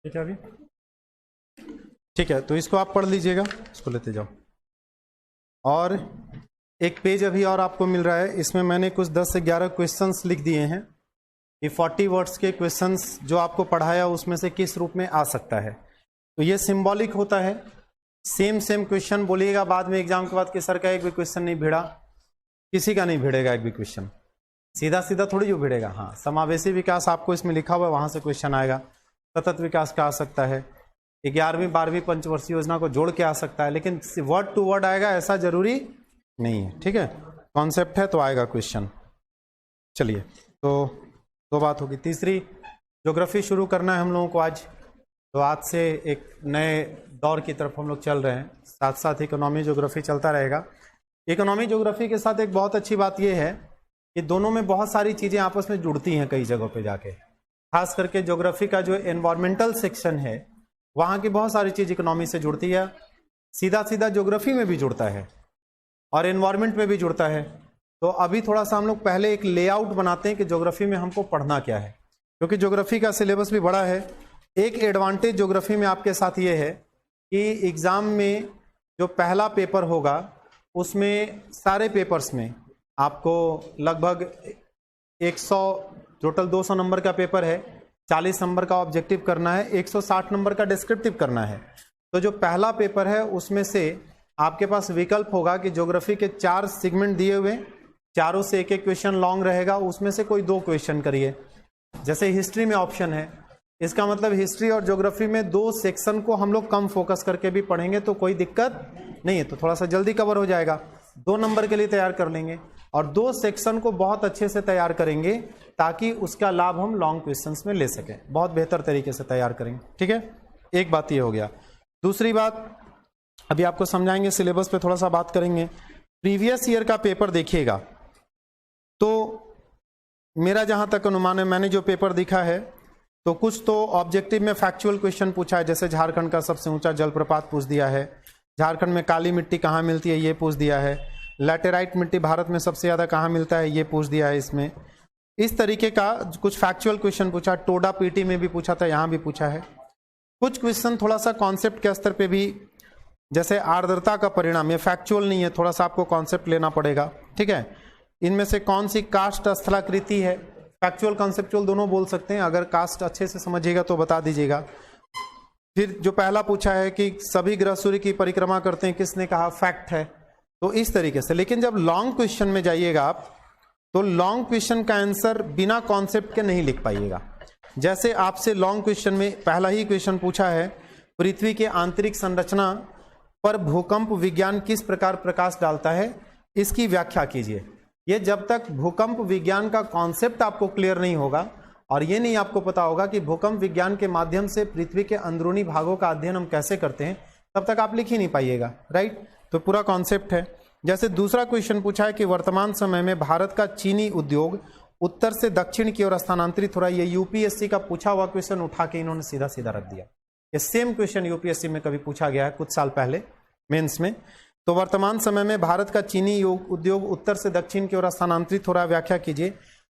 ठीक है अभी, ठीक है, तो इसको आप पढ़ लीजिएगा, इसको लेते जाओ। और एक पेज अभी और आपको मिल रहा है, इसमें मैंने कुछ 10 से 11 क्वेश्चंस लिख दिए हैं कि 40 वर्ड्स के क्वेश्चंस जो आपको पढ़ाया उसमें से किस रूप में आ सकता है। तो ये सिंबॉलिक होता है, सेम क्वेश्चन बोलिएगा बाद में एग्जाम के बाद कि सर का एक भी क्वेश्चन नहीं भिड़ा, किसी का नहीं भिड़ेगा एक भी क्वेश्चन, सीधा सीधा थोड़ी जो भिड़ेगा। हाँ, समावेशी विकास आपको इसमें लिखा हुआ है, वहां से क्वेश्चन आएगा। सतत विकास का आ सकता है, 11वीं 12वीं पंचवर्षीय योजना को जोड़ के आ सकता है, लेकिन वर्ड टू वर्ड आएगा ऐसा जरूरी नहीं है। ठीक है, कॉन्सेप्ट है तो आएगा क्वेश्चन। चलिए, तो दो बात होगी। तीसरी, ज्योग्राफी शुरू करना है हम लोगों को आज, तो आज से एक नए दौर की तरफ हम लोग चल रहे हैं, साथ साथ इकोनॉमी ज्योग्राफी चलता रहेगा। इकोनॉमी ज्योग्राफी के साथ एक बहुत अच्छी बात यह है कि दोनों में बहुत सारी चीजें आपस में जुड़ती हैं कई जगहों पे जाके। खास करके ज्योग्राफी का जो एनवायरमेंटल सेक्शन है वहां की बहुत सारी चीज इकोनॉमी से जुड़ती है, सीधा सीधा ज्योग्राफी में भी जुड़ता है और एनवायरमेंट में भी जुड़ता है। तो अभी थोड़ा सा हम लोग पहले एक लेआउट बनाते हैं कि ज्योग्राफी में हमको पढ़ना क्या है, क्योंकि ज्योग्राफी का सिलेबस भी बड़ा है। एक एडवांटेज ज्योग्राफी में आपके साथ ये है कि एग्जाम में जो पहला पेपर होगा उसमें सारे पेपर्स में आपको लगभग 100, टोटल 200 नंबर का पेपर है, 40 नंबर का ऑब्जेक्टिव करना है, 160 नंबर का डिस्क्रिप्टिव करना है। तो जो पहला पेपर है उसमें से आपके पास विकल्प होगा कि ज्योग्राफी के 4 सेगमेंट दिए हुए, चारों से एक एक क्वेश्चन लॉन्ग रहेगा, उसमें से कोई 2 क्वेश्चन करिए। जैसे हिस्ट्री में ऑप्शन है, इसका मतलब हिस्ट्री और ज्योग्राफी में 2 सेक्शन को हम लोग कम फोकस करके भी पढ़ेंगे तो कोई दिक्कत नहीं है, तो थोड़ा सा जल्दी कवर हो जाएगा। 2 नंबर के लिए तैयार कर लेंगे और 2 सेक्शन को बहुत अच्छे से तैयार करेंगे ताकि उसका लाभ हम लॉन्ग क्वेश्चंस में ले सकें, बहुत बेहतर तरीके से तैयार करेंगे। ठीक है, एक बात ये हो गया। दूसरी बात अभी आपको समझाएंगे, सिलेबस पे थोड़ा सा बात करेंगे। प्रीवियस ईयर का पेपर देखिएगा, तो मेरा जहां तक अनुमान है, मैंने जो पेपर दिखा है तो कुछ तो ऑब्जेक्टिव में फैक्चुअल क्वेश्चन पूछा है, जैसे झारखंड का सबसे ऊंचा जलप्रपात पूछ दिया है, झारखंड में काली मिट्टी कहाँ मिलती है ये पूछ दिया है, लैटेराइट मिट्टी भारत में सबसे ज्यादा कहाँ मिलता है ये पूछ दिया है। इसमें इस तरीके का कुछ फैक्चुअल क्वेश्चन पूछा, टोडा पीटी में भी पूछा था, यहाँ भी पूछा है। कुछ क्वेश्चन थोड़ा सा कॉन्सेप्ट के स्तर पे भी, जैसे आर्द्रता का परिणाम, ये फैक्चुअल नहीं है, थोड़ा सा आपको कॉन्सेप्ट लेना पड़ेगा। ठीक है, इनमें से कौन सी कास्ट स्थलाकृति है, फैक्चुअल कॉन्सेप्चुअल दोनों बोल सकते हैं, अगर कास्ट अच्छे से समझिएगा तो बता दीजिएगा। फिर जो पहला पूछा है कि सभी ग्रह सूर्य की परिक्रमा करते हैं, किसने कहा, फैक्ट है। तो इस तरीके से, लेकिन जब लॉन्ग क्वेश्चन में जाइएगा आप तो लॉन्ग क्वेश्चन का आंसर बिना कॉन्सेप्ट के नहीं लिख पाइएगा। जैसे आपसे लॉन्ग क्वेश्चन में पहला ही क्वेश्चन पूछा है, पृथ्वी के आंतरिक संरचना पर भूकंप विज्ञान किस प्रकार प्रकाश डालता है, इसकी व्याख्या कीजिए। ये जब तक भूकंप विज्ञान का कॉन्सेप्ट आपको क्लियर नहीं होगा और ये नहीं आपको पता होगा कि भूकंप विज्ञान के माध्यम से पृथ्वी के अंदरूनी भागों का अध्ययन हम कैसे करते हैं, तब तक आप लिख ही नहीं पाइएगा। राइट, तो पूरा कॉन्सेप्ट है। जैसे दूसरा क्वेश्चन पूछा है कि वर्तमान समय में भारत का चीनी उद्योग उत्तर से दक्षिण की ओर स्थानांतरित हो रहा है। ये यूपीएससी का पूछा हुआ क्वेश्चन उठा के इन्होंने सीधा सीधा रख दिया। ये सेम क्वेश्चन यूपीएससी में कभी पूछा गया है कुछ साल पहले मेंस में। तो वर्तमान समय में भारत का चीनी उद्योग उत्तर से दक्षिण की ओर स्थानांतरित हो रहा है, व्याख्या कीजिए।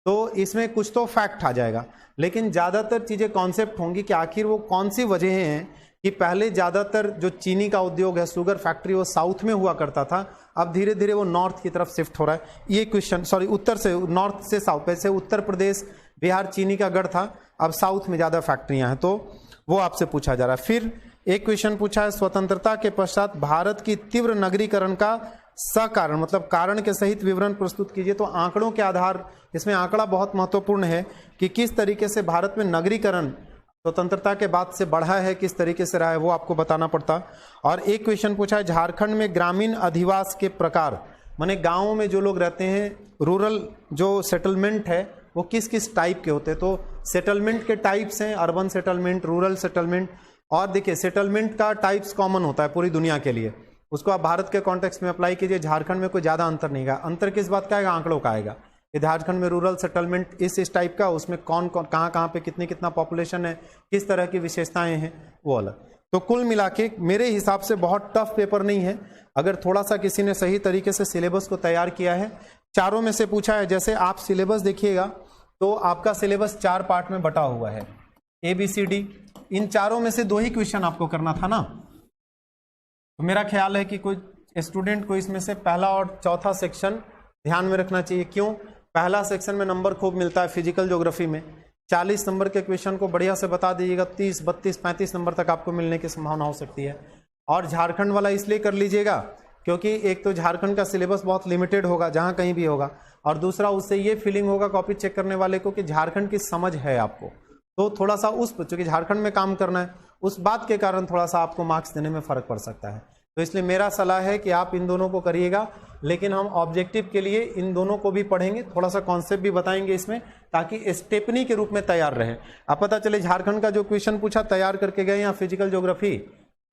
तो इसमें कुछ तो फैक्ट आ जाएगा, लेकिन ज्यादातर चीजें कॉन्सेप्ट होंगी कि आखिर वो कौन सी वजह हैं कि पहले ज्यादातर जो चीनी का उद्योग है, शुगर फैक्ट्री, वो साउथ में हुआ करता था, अब धीरे धीरे वो नॉर्थ की तरफ शिफ्ट हो रहा है। ये क्वेश्चन, सॉरी, उत्तर से, नॉर्थ से साउथ, वैसे उत्तर प्रदेश बिहार चीनी का गढ़ था, अब साउथ में ज्यादा फैक्ट्रियां हैं, तो वो आपसे पूछा जा रहा है। फिर एक क्वेश्चन पूछा है, स्वतंत्रता के पश्चात भारत की तीव्र नगरीकरण का सकारण, मतलब कारण के सहित विवरण प्रस्तुत कीजिए। तो आंकड़ों के आधार, इसमें आंकड़ा बहुत महत्वपूर्ण है कि किस तरीके से भारत में नगरीकरण स्वतंत्रता के बाद से बढ़ा है, किस तरीके से रहा है, वो आपको बताना पड़ता। और एक क्वेश्चन पूछा है, झारखंड में ग्रामीण अधिवास के प्रकार, माने गांवों में जो लोग रहते हैं, रूरल जो सेटलमेंट है वो किस किस टाइप के होते हैं। तो सेटलमेंट के टाइप्स हैं, अर्बन सेटलमेंट, रूरल सेटलमेंट। और देखिए, सेटलमेंट का टाइप्स कॉमन होता है पूरी दुनिया के लिए, उसको आप भारत के कॉन्टेक्स्ट में अप्लाई कीजिए। झारखंड में कोई ज्यादा अंतर नहीं है। अंतर किस बात का आएगा, आंकड़ों का आएगा। झारखंड में रूरल सेटलमेंट इस टाइप का, उसमें कौन कौन कहाँ पे कितना पॉपुलेशन है, किस तरह की विशेषताएं हैं, वो अलग। तो कुल मिला के मेरे हिसाब से बहुत टफ पेपर नहीं है, अगर थोड़ा सा किसी ने सही तरीके से सिलेबस को तैयार किया है। चारों में से पूछा है, जैसे आप सिलेबस देखिएगा तो आपका सिलेबस 4 पार्ट में बटा हुआ है। ABCD, इन चारों में से 2 ही क्वेश्चन आपको करना था ना। तो मेरा ख्याल है कि कोई स्टूडेंट को इसमें से पहला और चौथा सेक्शन ध्यान में रखना चाहिए। क्यों? पहला सेक्शन में नंबर खूब मिलता है फिजिकल ज्योग्राफी में। 40 नंबर के क्वेश्चन को बढ़िया से बता दीजिएगा, 30, 32, 35 नंबर तक आपको मिलने की संभावना हो सकती है। और झारखंड वाला इसलिए कर लीजिएगा क्योंकि एक तो झारखंड का सिलेबस बहुत लिमिटेड होगा जहां कहीं भी होगा, और दूसरा उससे ये फीलिंग होगा कॉपी चेक करने वाले को कि झारखंड की समझ है आपको, तो थोड़ा सा उस चूंकि झारखंड में काम करना है उस बात के कारण थोड़ा सा आपको मार्क्स देने में फर्क पड़ सकता है। तो इसलिए मेरा सलाह है कि आप इन दोनों को करिएगा, लेकिन हम ऑब्जेक्टिव के लिए इन दोनों को भी पढ़ेंगे, थोड़ा सा कॉन्सेप्ट भी बताएंगे इसमें, ताकि स्टेपनी के रूप में तैयार रहे। अब पता चले झारखंड का जो क्वेश्चन पूछा तैयार करके गए यहाँ फिजिकल ज्योग्राफी,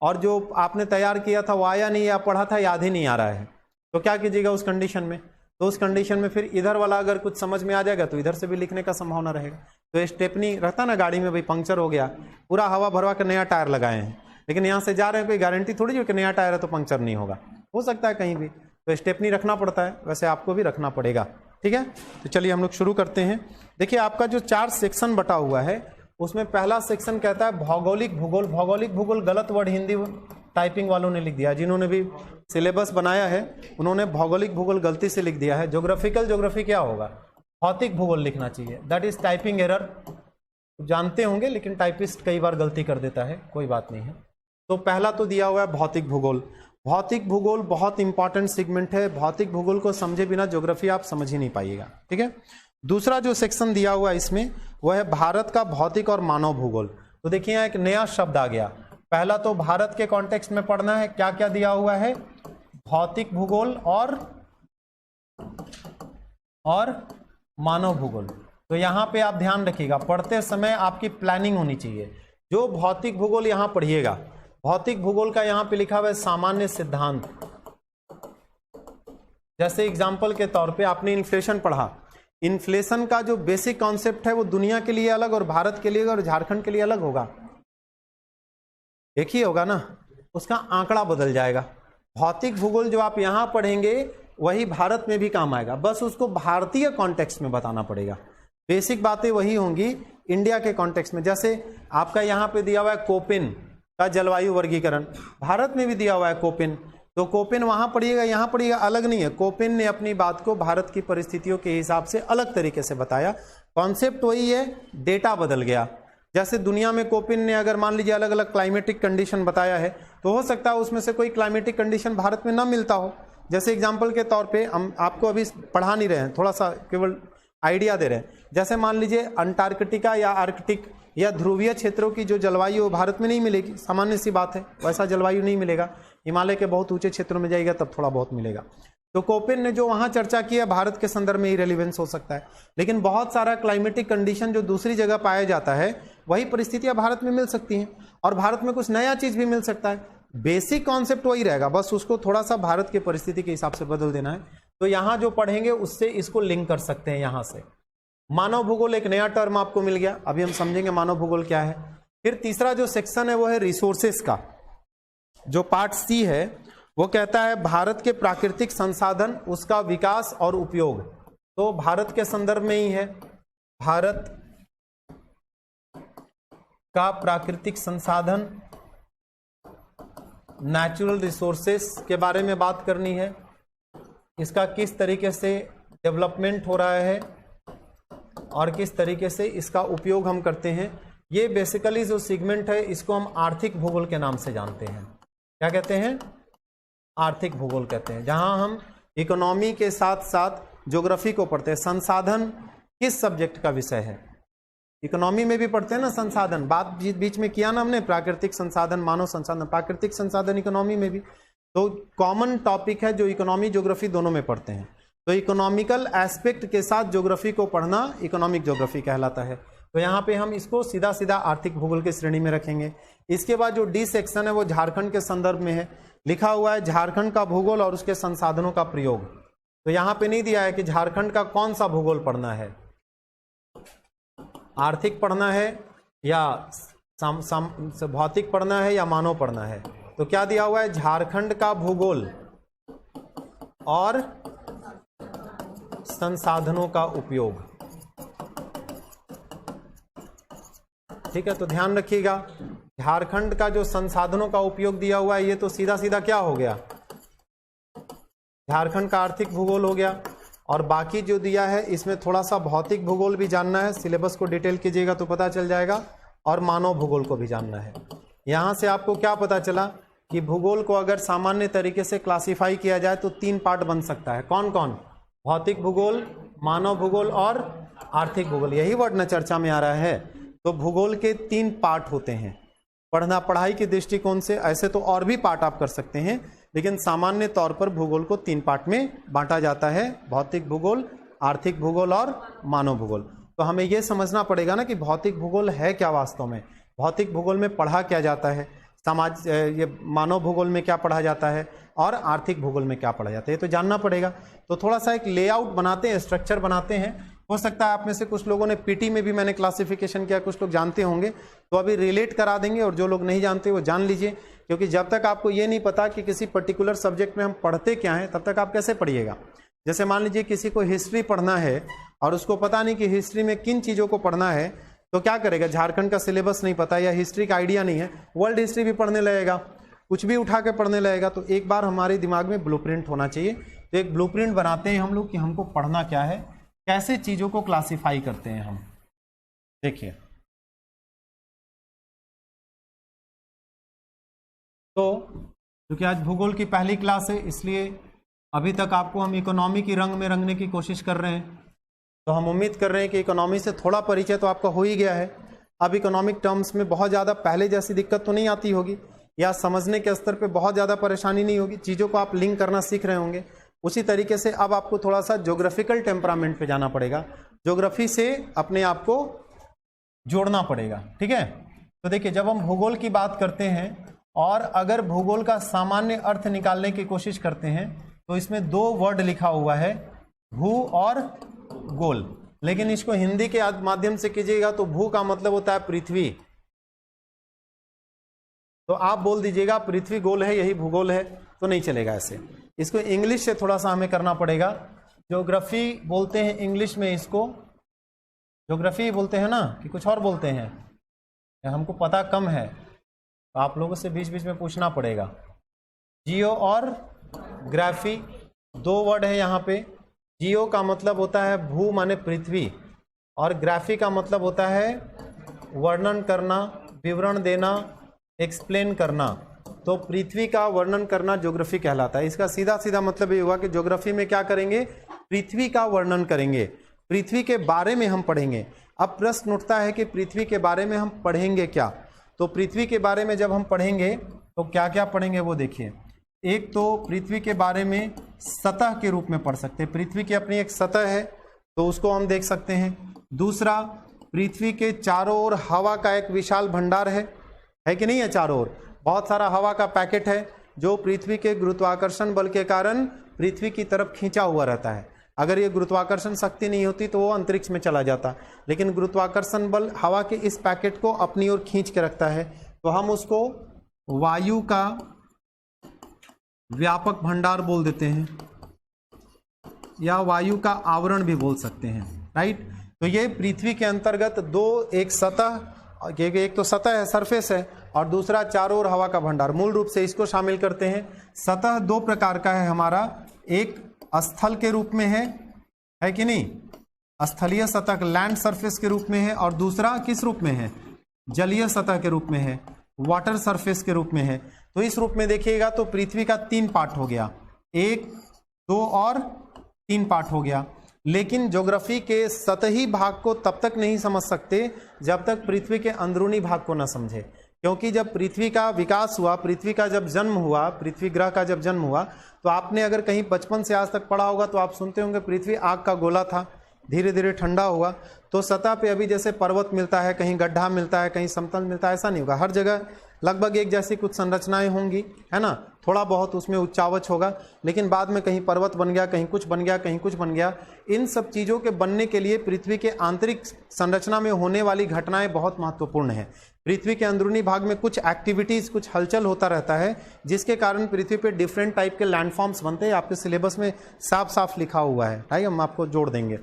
और जो आपने तैयार किया था वो आया नहीं या पढ़ा था याद ही नहीं आ रहा है, तो क्या कीजिएगा उस कंडीशन में? तो उस कंडीशन में फिर इधर वाला अगर कुछ समझ में आ जाएगा तो इधर से भी लिखने का संभावना रहेगा। तो स्टेपनी रहता ना गाड़ी में, भाई पंक्चर हो गया, पूरा हवा भरवा के नया टायर लगाए हैं, लेकिन यहाँ से जा रहे हैं, कोई गारंटी थोड़ी है कि नया टायर है तो पंक्चर नहीं होगा, हो सकता है कहीं भी, तो स्टेपनी रखना पड़ता है, वैसे आपको भी रखना पड़ेगा। ठीक है, तो चलिए हम लोग शुरू करते हैं। देखिए आपका जो 4 सेक्शन बटा हुआ है उसमें पहला सेक्शन कहता है भौगोलिक भूगोल। भौगोलिक भूगोल गलत वर्ड हिंदी टाइपिंग वालों ने लिख दिया, जिन्होंने भी सिलेबस बनाया है उन्होंने भौगोलिक भूगोल गलती से लिख दिया है। ज्योग्राफिकल ज्योग्राफी क्या होगा? भौतिक भूगोल लिखना चाहिए, दैट इज टाइपिंग एरर, जानते होंगे, लेकिन टाइपिस्ट कई बार गलती कर देता है, कोई बात नहीं है। तो पहला तो दिया हुआ है भौतिक भूगोल। भौतिक भूगोल बहुत इंपॉर्टेंट सेगमेंट है, भौतिक भूगोल को समझे बिना ज्योग्राफी आप समझ ही नहीं पाइएगा। ठीक है, दूसरा जो सेक्शन दिया हुआ है इसमें वह है भारत का भौतिक और मानव भूगोल। तो देखिए यहाँ एक नया शब्द आ गया। पहला तो भारत के कॉन्टेक्स्ट में पढ़ना है, क्या क्या दिया हुआ है? भौतिक भूगोल और मानव भूगोल। तो यहाँ पे आप ध्यान रखिएगा, पढ़ते समय आपकी प्लानिंग होनी चाहिए। जो भौतिक भूगोल यहाँ पढ़िएगा, भौतिक भूगोल का यहाँ पे लिखा हुआ है सामान्य सिद्धांत। जैसे एग्जाम्पल के तौर पे आपने इन्फ्लेशन पढ़ा, इन्फ्लेशन का जो बेसिक कॉन्सेप्ट है वो दुनिया के लिए अलग और भारत के लिए और झारखंड के लिए अलग होगा, एक ही होगा ना, उसका आंकड़ा बदल जाएगा। भौतिक भूगोल जो आप यहां पढ़ेंगे वही भारत में भी काम आएगा, बस उसको भारतीय कॉन्टेक्स्ट में बताना पड़ेगा। बेसिक बातें वही होंगी इंडिया के कॉन्टेक्स्ट में। जैसे आपका यहां पे दिया हुआ है कोपेन का जलवायु वर्गीकरण, भारत में भी दिया हुआ है कोपेन, तो कोपेन वहां पढ़िएगा यहाँ पढ़िएगा, अलग नहीं है। कोपेन ने अपनी बात को भारत की परिस्थितियों के हिसाब से अलग तरीके से बताया, कॉन्सेप्ट वही है, डेटा बदल गया। जैसे दुनिया में कोपेन ने अगर मान लीजिए अलग अलग क्लाइमेटिक कंडीशन बताया है, तो हो सकता है उसमें से कोई क्लाइमेटिक कंडीशन भारत में ना मिलता हो। जैसे एग्जाम्पल के तौर पे हम आपको अभी पढ़ा नहीं रहे हैं, थोड़ा सा केवल आइडिया दे रहे हैं। जैसे मान लीजिए अंटार्कटिका या आर्कटिक या ध्रुवीय क्षेत्रों की जो जलवायु भारत में नहीं मिलेगी, सामान्य सी बात है, वैसा जलवायु नहीं मिलेगा। हिमालय के बहुत ऊंचे क्षेत्रों में जाएगा तब थोड़ा बहुत मिलेगा। तो कोपेन ने जो वहां चर्चा की है भारत के संदर्भ में ही रेलिवेंस हो सकता है, लेकिन बहुत सारा क्लाइमेटिक कंडीशन जो दूसरी जगह पाया जाता है वही परिस्थितियां भारत में मिल सकती हैं, और भारत में कुछ नया चीज भी मिल सकता है। बेसिक कॉन्सेप्ट वही रहेगा, बस उसको थोड़ा सा भारत की परिस्थिति के हिसाब से बदल देना है। तो यहां जो पढ़ेंगे उससे इसको लिंक कर सकते हैं। यहां से मानव भूगोल एक नया टर्म आपको मिल गया, अभी हम समझेंगे मानव भूगोल क्या है। फिर तीसरा जो सेक्शन है वो है रिसोर्सेस का, जो पार्ट सी है वो कहता है भारत के प्राकृतिक संसाधन, उसका विकास और उपयोग। तो भारत के संदर्भ में ही है, भारत का प्राकृतिक संसाधन, नेचुरल रिसोर्सेस के बारे में बात करनी है, इसका किस तरीके से डेवलपमेंट हो रहा है और किस तरीके से इसका उपयोग हम करते हैं। ये बेसिकली जो सेगमेंट है इसको हम आर्थिक भूगोल के नाम से जानते हैं। क्या कहते हैं? आर्थिक भूगोल कहते हैं, जहां हम इकोनॉमी के साथ साथ ज्योग्राफी को पढ़ते हैं। संसाधन किस सब्जेक्ट का विषय है? इकोनॉमी में भी पढ़ते हैं ना संसाधन, बात बीच में किया ना हमने, प्राकृतिक संसाधन, मानव संसाधन, प्राकृतिक संसाधन इकोनॉमी में भी। तो कॉमन टॉपिक है जो इकोनॉमी ज्योग्राफी दोनों में पढ़ते हैं। तो इकोनॉमिकल एस्पेक्ट के साथ ज्योग्राफी को पढ़ना इकोनॉमिक ज्योग्राफी कहलाता है। तो यहाँ पे हम इसको सीधा सीधा आर्थिक भूगोल की श्रेणी में रखेंगे। इसके बाद जो डी सेक्शन है वो झारखंड के संदर्भ में है, लिखा हुआ है झारखंड का भूगोल और उसके संसाधनों का प्रयोग। तो यहाँ पे नहीं दिया है कि झारखंड का कौन सा भूगोल पढ़ना है, आर्थिक पढ़ना है या भौतिक पढ़ना है या मानव पढ़ना है। तो क्या दिया हुआ है? झारखंड का भूगोल और संसाधनों का उपयोग। ठीक है, तो ध्यान रखिएगा झारखंड का जो संसाधनों का उपयोग दिया हुआ है ये तो सीधा सीधा क्या हो गया, झारखंड का आर्थिक भूगोल हो गया। और बाकी जो दिया है इसमें थोड़ा सा भौतिक भूगोल भी जानना है, सिलेबस को डिटेल कीजिएगा तो पता चल जाएगा, और मानव भूगोल को भी जानना है। यहाँ से आपको क्या पता चला कि भूगोल को अगर सामान्य तरीके से क्लासिफाई किया जाए तो 3 पार्ट बन सकता है। कौन कौन? भौतिक भूगोल, मानव भूगोल और आर्थिक भूगोल। यही वर्ड न चर्चा में आ रहा है। तो भूगोल के 3 पार्ट होते हैं। पढ़ाई के दृष्टिकोण से ऐसे तो और भी पार्ट आप कर सकते हैं, लेकिन सामान्य तौर पर भूगोल को 3 पार्ट में बांटा जाता है, भौतिक भूगोल, आर्थिक भूगोल और मानव भूगोल। तो हमें यह समझना पड़ेगा ना कि भौतिक भूगोल है क्या वास्तव में, भौतिक भूगोल में पढ़ा क्या जाता है, ये मानव भूगोल में क्या पढ़ा जाता है और आर्थिक भूगोल में क्या पढ़ा जाता है, ये तो जानना पड़ेगा। तो थोड़ा सा एक लेआउट बनाते हैं, स्ट्रक्चर बनाते हैं। हो सकता है आप में से कुछ लोगों ने पीटी में भी मैंने क्लासिफिकेशन किया, कुछ लोग जानते होंगे, तो अभी रिलेट करा देंगे, और जो लोग नहीं जानते वो जान लीजिए, क्योंकि जब तक आपको ये नहीं पता कि किसी पर्टिकुलर सब्जेक्ट में हम पढ़ते क्या हैं, तब तक आप कैसे पढ़िएगा। जैसे मान लीजिए किसी को हिस्ट्री पढ़ना है और उसको पता नहीं कि हिस्ट्री में किन चीज़ों को पढ़ना है, तो क्या करेगा, झारखंड का सिलेबस नहीं पता या हिस्ट्री का आइडिया नहीं है, वर्ल्ड हिस्ट्री भी पढ़ने लगेगा, कुछ भी उठा के पढ़ने लगेगा। तो एक बार हमारे दिमाग में ब्लूप्रिंट होना चाहिए। तो एक ब्लूप्रिंट बनाते हैं हम लोग कि हमको पढ़ना क्या है, कैसे चीज़ों को क्लासिफाई करते हैं हम। देखिए, तो क्योंकि आज भूगोल की पहली क्लास है, इसलिए अभी तक आपको हम इकोनॉमी की रंग में रंगने की कोशिश कर रहे हैं। तो हम उम्मीद कर रहे हैं कि इकोनॉमी से थोड़ा परिचय तो आपका हो ही गया है। अब इकोनॉमिक टर्म्स में बहुत ज़्यादा पहले जैसी दिक्कत तो नहीं आती होगी, या समझने के स्तर पे बहुत ज़्यादा परेशानी नहीं होगी, चीज़ों को आप लिंक करना सीख रहे होंगे। उसी तरीके से अब आपको थोड़ा सा ज्योग्राफिकल टेम्परामेंट पे जाना पड़ेगा, ज्योग्राफी से अपने आप को जोड़ना पड़ेगा। ठीक है, तो देखिए, जब हम भूगोल की बात करते हैं और अगर भूगोल का सामान्य अर्थ निकालने की कोशिश करते हैं, तो इसमें 2 वर्ड लिखा हुआ है, भू और गोल। लेकिन इसको हिंदी के माध्यम से कीजिएगा तो भू का मतलब होता है पृथ्वी, तो आप बोल दीजिएगा पृथ्वी गोल है, यही भूगोल है, तो नहीं चलेगा ऐसे। इसको इंग्लिश से थोड़ा सा हमें करना पड़ेगा। ज्योग्राफी बोलते हैं इंग्लिश में, इसको ज्योग्राफी बोलते हैं ना, कि कुछ और बोलते हैं, हमको पता कम है, तो आप लोगों से बीच बीच में पूछना पड़ेगा। जियो और ग्राफी 2 वर्ड है यहाँ पे। जियो का मतलब होता है भू माने पृथ्वी, और ग्राफी का मतलब होता है वर्णन करना, विवरण देना, एक्सप्लेन करना। तो पृथ्वी का वर्णन करना ज्योग्राफी कहलाता है। इसका सीधा सीधा मतलब ये हुआ कि ज्योग्राफी में क्या करेंगे, पृथ्वी का वर्णन करेंगे, पृथ्वी के बारे में हम पढ़ेंगे। अब प्रश्न उठता है कि पृथ्वी के बारे में हम पढ़ेंगे क्या। तो पृथ्वी के बारे में जब हम पढ़ेंगे तो क्या क्या पढ़ेंगे वो देखिए। एक तो पृथ्वी के बारे में सतह के रूप में पढ़ सकते हैं, पृथ्वी की अपनी एक सतह है तो उसको हम देख सकते हैं। दूसरा, पृथ्वी के चारों ओर हवा का एक विशाल भंडार है कि नहीं है, चारों ओर बहुत सारा हवा का पैकेट है जो पृथ्वी के गुरुत्वाकर्षण बल के कारण पृथ्वी की तरफ खींचा हुआ रहता है। अगर ये गुरुत्वाकर्षण शक्ति नहीं होती तो वो अंतरिक्ष में चला जाता, लेकिन गुरुत्वाकर्षण बल हवा के इस पैकेट को अपनी ओर खींच के रखता है, तो हम उसको वायु का व्यापक भंडार बोल देते हैं, या वायु का आवरण भी बोल सकते हैं, राइट। तो ये पृथ्वी के अंतर्गत दो, एक सतह, एक तो सतह है, सरफेस है, और दूसरा चारों ओर हवा का भंडार, मूल रूप से इसको शामिल करते हैं। सतह 2 प्रकार का है हमारा, एक स्थल के रूप में है कि नहीं, स्थलीय सतह लैंड सरफेस के रूप में है, और दूसरा किस रूप में है, जलीय सतह के रूप में है, वाटर सरफेस के रूप में है। तो इस रूप में देखिएगा तो पृथ्वी का 3 पार्ट हो गया, 1, 2 और 3 पार्ट हो गया। लेकिन ज्योग्राफी के सतही भाग को तब तक नहीं समझ सकते जब तक पृथ्वी के अंदरूनी भाग को न समझे, क्योंकि जब पृथ्वी का विकास हुआ, पृथ्वी का जब जन्म हुआ, पृथ्वी ग्रह का जब जन्म हुआ, तो आपने अगर कहीं बचपन से आज तक पढ़ा होगा तो आप सुनते होंगे पृथ्वी आग का गोला था, धीरे धीरे ठंडा हुआ। तो सतह पे अभी जैसे पर्वत मिलता है, कहीं गड्ढा मिलता है, कहीं समतल मिलता है, ऐसा नहीं होगा। हर जगह लगभग एक जैसी कुछ संरचनाएं होंगी, है ना, थोड़ा बहुत उसमें उच्चावच होगा, लेकिन बाद में कहीं पर्वत बन गया, कहीं कुछ बन गया, कहीं कुछ बन गया। इन सब चीज़ों के बनने के लिए पृथ्वी के आंतरिक संरचना में होने वाली घटनाएं बहुत महत्वपूर्ण है। पृथ्वी के अंदरूनी भाग में कुछ एक्टिविटीज़, कुछ हलचल होता रहता है, जिसके कारण पृथ्वी पे डिफरेंट टाइप के लैंडफॉर्म्स बनते हैं। आपके सिलेबस में साफ साफ लिखा हुआ है, ठीक है, हम आपको जोड़ देंगे।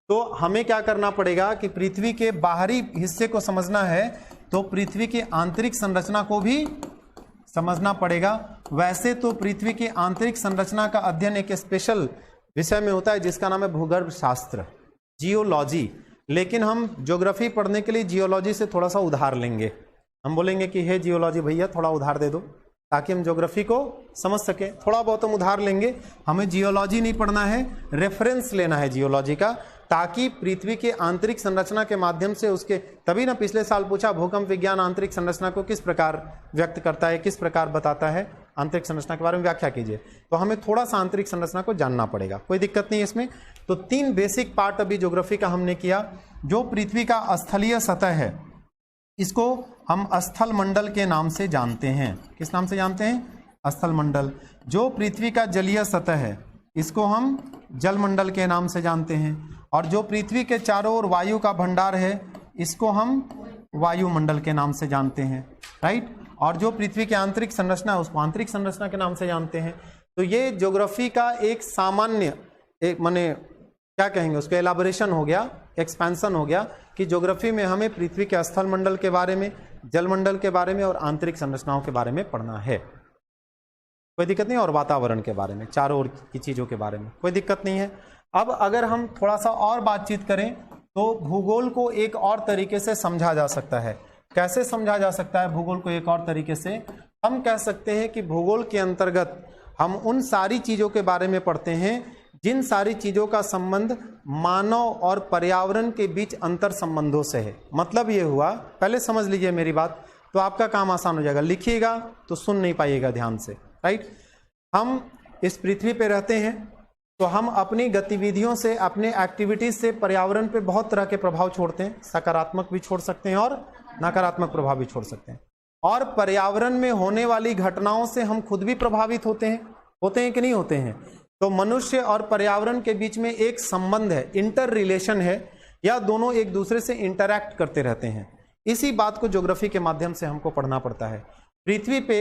तो हमें क्या करना पड़ेगा कि पृथ्वी के बाहरी हिस्से को समझना है तो पृथ्वी की आंतरिक संरचना को भी समझना पड़ेगा। वैसे तो पृथ्वी की आंतरिक संरचना का अध्ययन एक स्पेशल विषय में होता है जिसका नाम है भूगर्भ शास्त्र, जियोलॉजी, लेकिन हम ज्योग्राफी पढ़ने के लिए जियोलॉजी से थोड़ा सा उधार लेंगे। हम बोलेंगे कि हे जियोलॉजी भैया थोड़ा उधार दे दो ताकि हम ज्योग्राफी को समझ सके। थोड़ा बहुत हम उधार लेंगे, हमें जियोलॉजी नहीं पढ़ना है, रेफरेंस लेना है जियोलॉजी का, ताकि पृथ्वी के आंतरिक संरचना के माध्यम से उसके, तभी ना पिछले साल पूछा भूकंप विज्ञान आंतरिक संरचना को किस प्रकार व्यक्त करता है, किस प्रकार बताता है, आंतरिक संरचना के बारे में व्याख्या कीजिए। तो हमें थोड़ा सा आंतरिक संरचना को जानना पड़ेगा, कोई दिक्कत नहीं इसमें। तो 3 बेसिक पार्ट अभी ज्योग्राफी का हमने किया। जो पृथ्वी का स्थलीय सतह है इसको हम स्थल मंडल के नाम से जानते हैं। किस नाम से जानते हैं? स्थल मंडल। जो पृथ्वी का जलीय सतह है इसको हम जल मंडल के नाम से जानते हैं, और जो पृथ्वी के चारों ओर वायु का भंडार है इसको हम वायुमंडल के नाम से जानते हैं, राइट। और जो पृथ्वी की आंतरिक संरचना है उसको आंतरिक संरचना के नाम से जानते हैं। तो ये ज्योग्राफी का एक सामान्य, एक माने क्या कहेंगे उसको, एलाबोरेशन हो गया, एक्सपेंशन हो गया कि ज्योग्राफी में हमें पृथ्वी के स्थल मंडल के बारे में, जल मंडल के बारे में और आंतरिक संरचनाओं के बारे में पढ़ना है, कोई दिक्कत नहीं। और वातावरण के बारे में, चारों ओर की चीजों के बारे में कोई दिक्कत नहीं है। अब अगर हम थोड़ा सा और बातचीत करें तो भूगोल को एक और तरीके से समझा जा सकता है। कैसे समझा जा सकता है भूगोल को एक और तरीके से? हम कह सकते हैं कि भूगोल के अंतर्गत हम उन सारी चीजों के बारे में पढ़ते हैं जिन सारी चीजों का संबंध मानव और पर्यावरण के बीच अंतर संबंधों से है। मतलब ये हुआ, पहले समझ लीजिए मेरी बात, तो आपका काम आसान हो जाएगा। लिखिएगा तो सुन नहीं पाइएगा ध्यान से, राइट। हम इस पृथ्वी पे रहते हैं तो हम अपनी गतिविधियों से, अपने एक्टिविटीज से पर्यावरण पे बहुत तरह के प्रभाव छोड़ते हैं। सकारात्मक भी छोड़ सकते हैं और नकारात्मक प्रभाव भी छोड़ सकते हैं। और पर्यावरण में होने वाली घटनाओं से हम खुद भी प्रभावित होते हैं कि नहीं होते हैं? तो मनुष्य और पर्यावरण के बीच में एक संबंध है, इंटर रिलेशन है, या दोनों एक दूसरे से इंटरैक्ट करते रहते हैं। इसी बात को ज्योग्राफी के माध्यम से हमको पढ़ना पड़ता है। पृथ्वी पे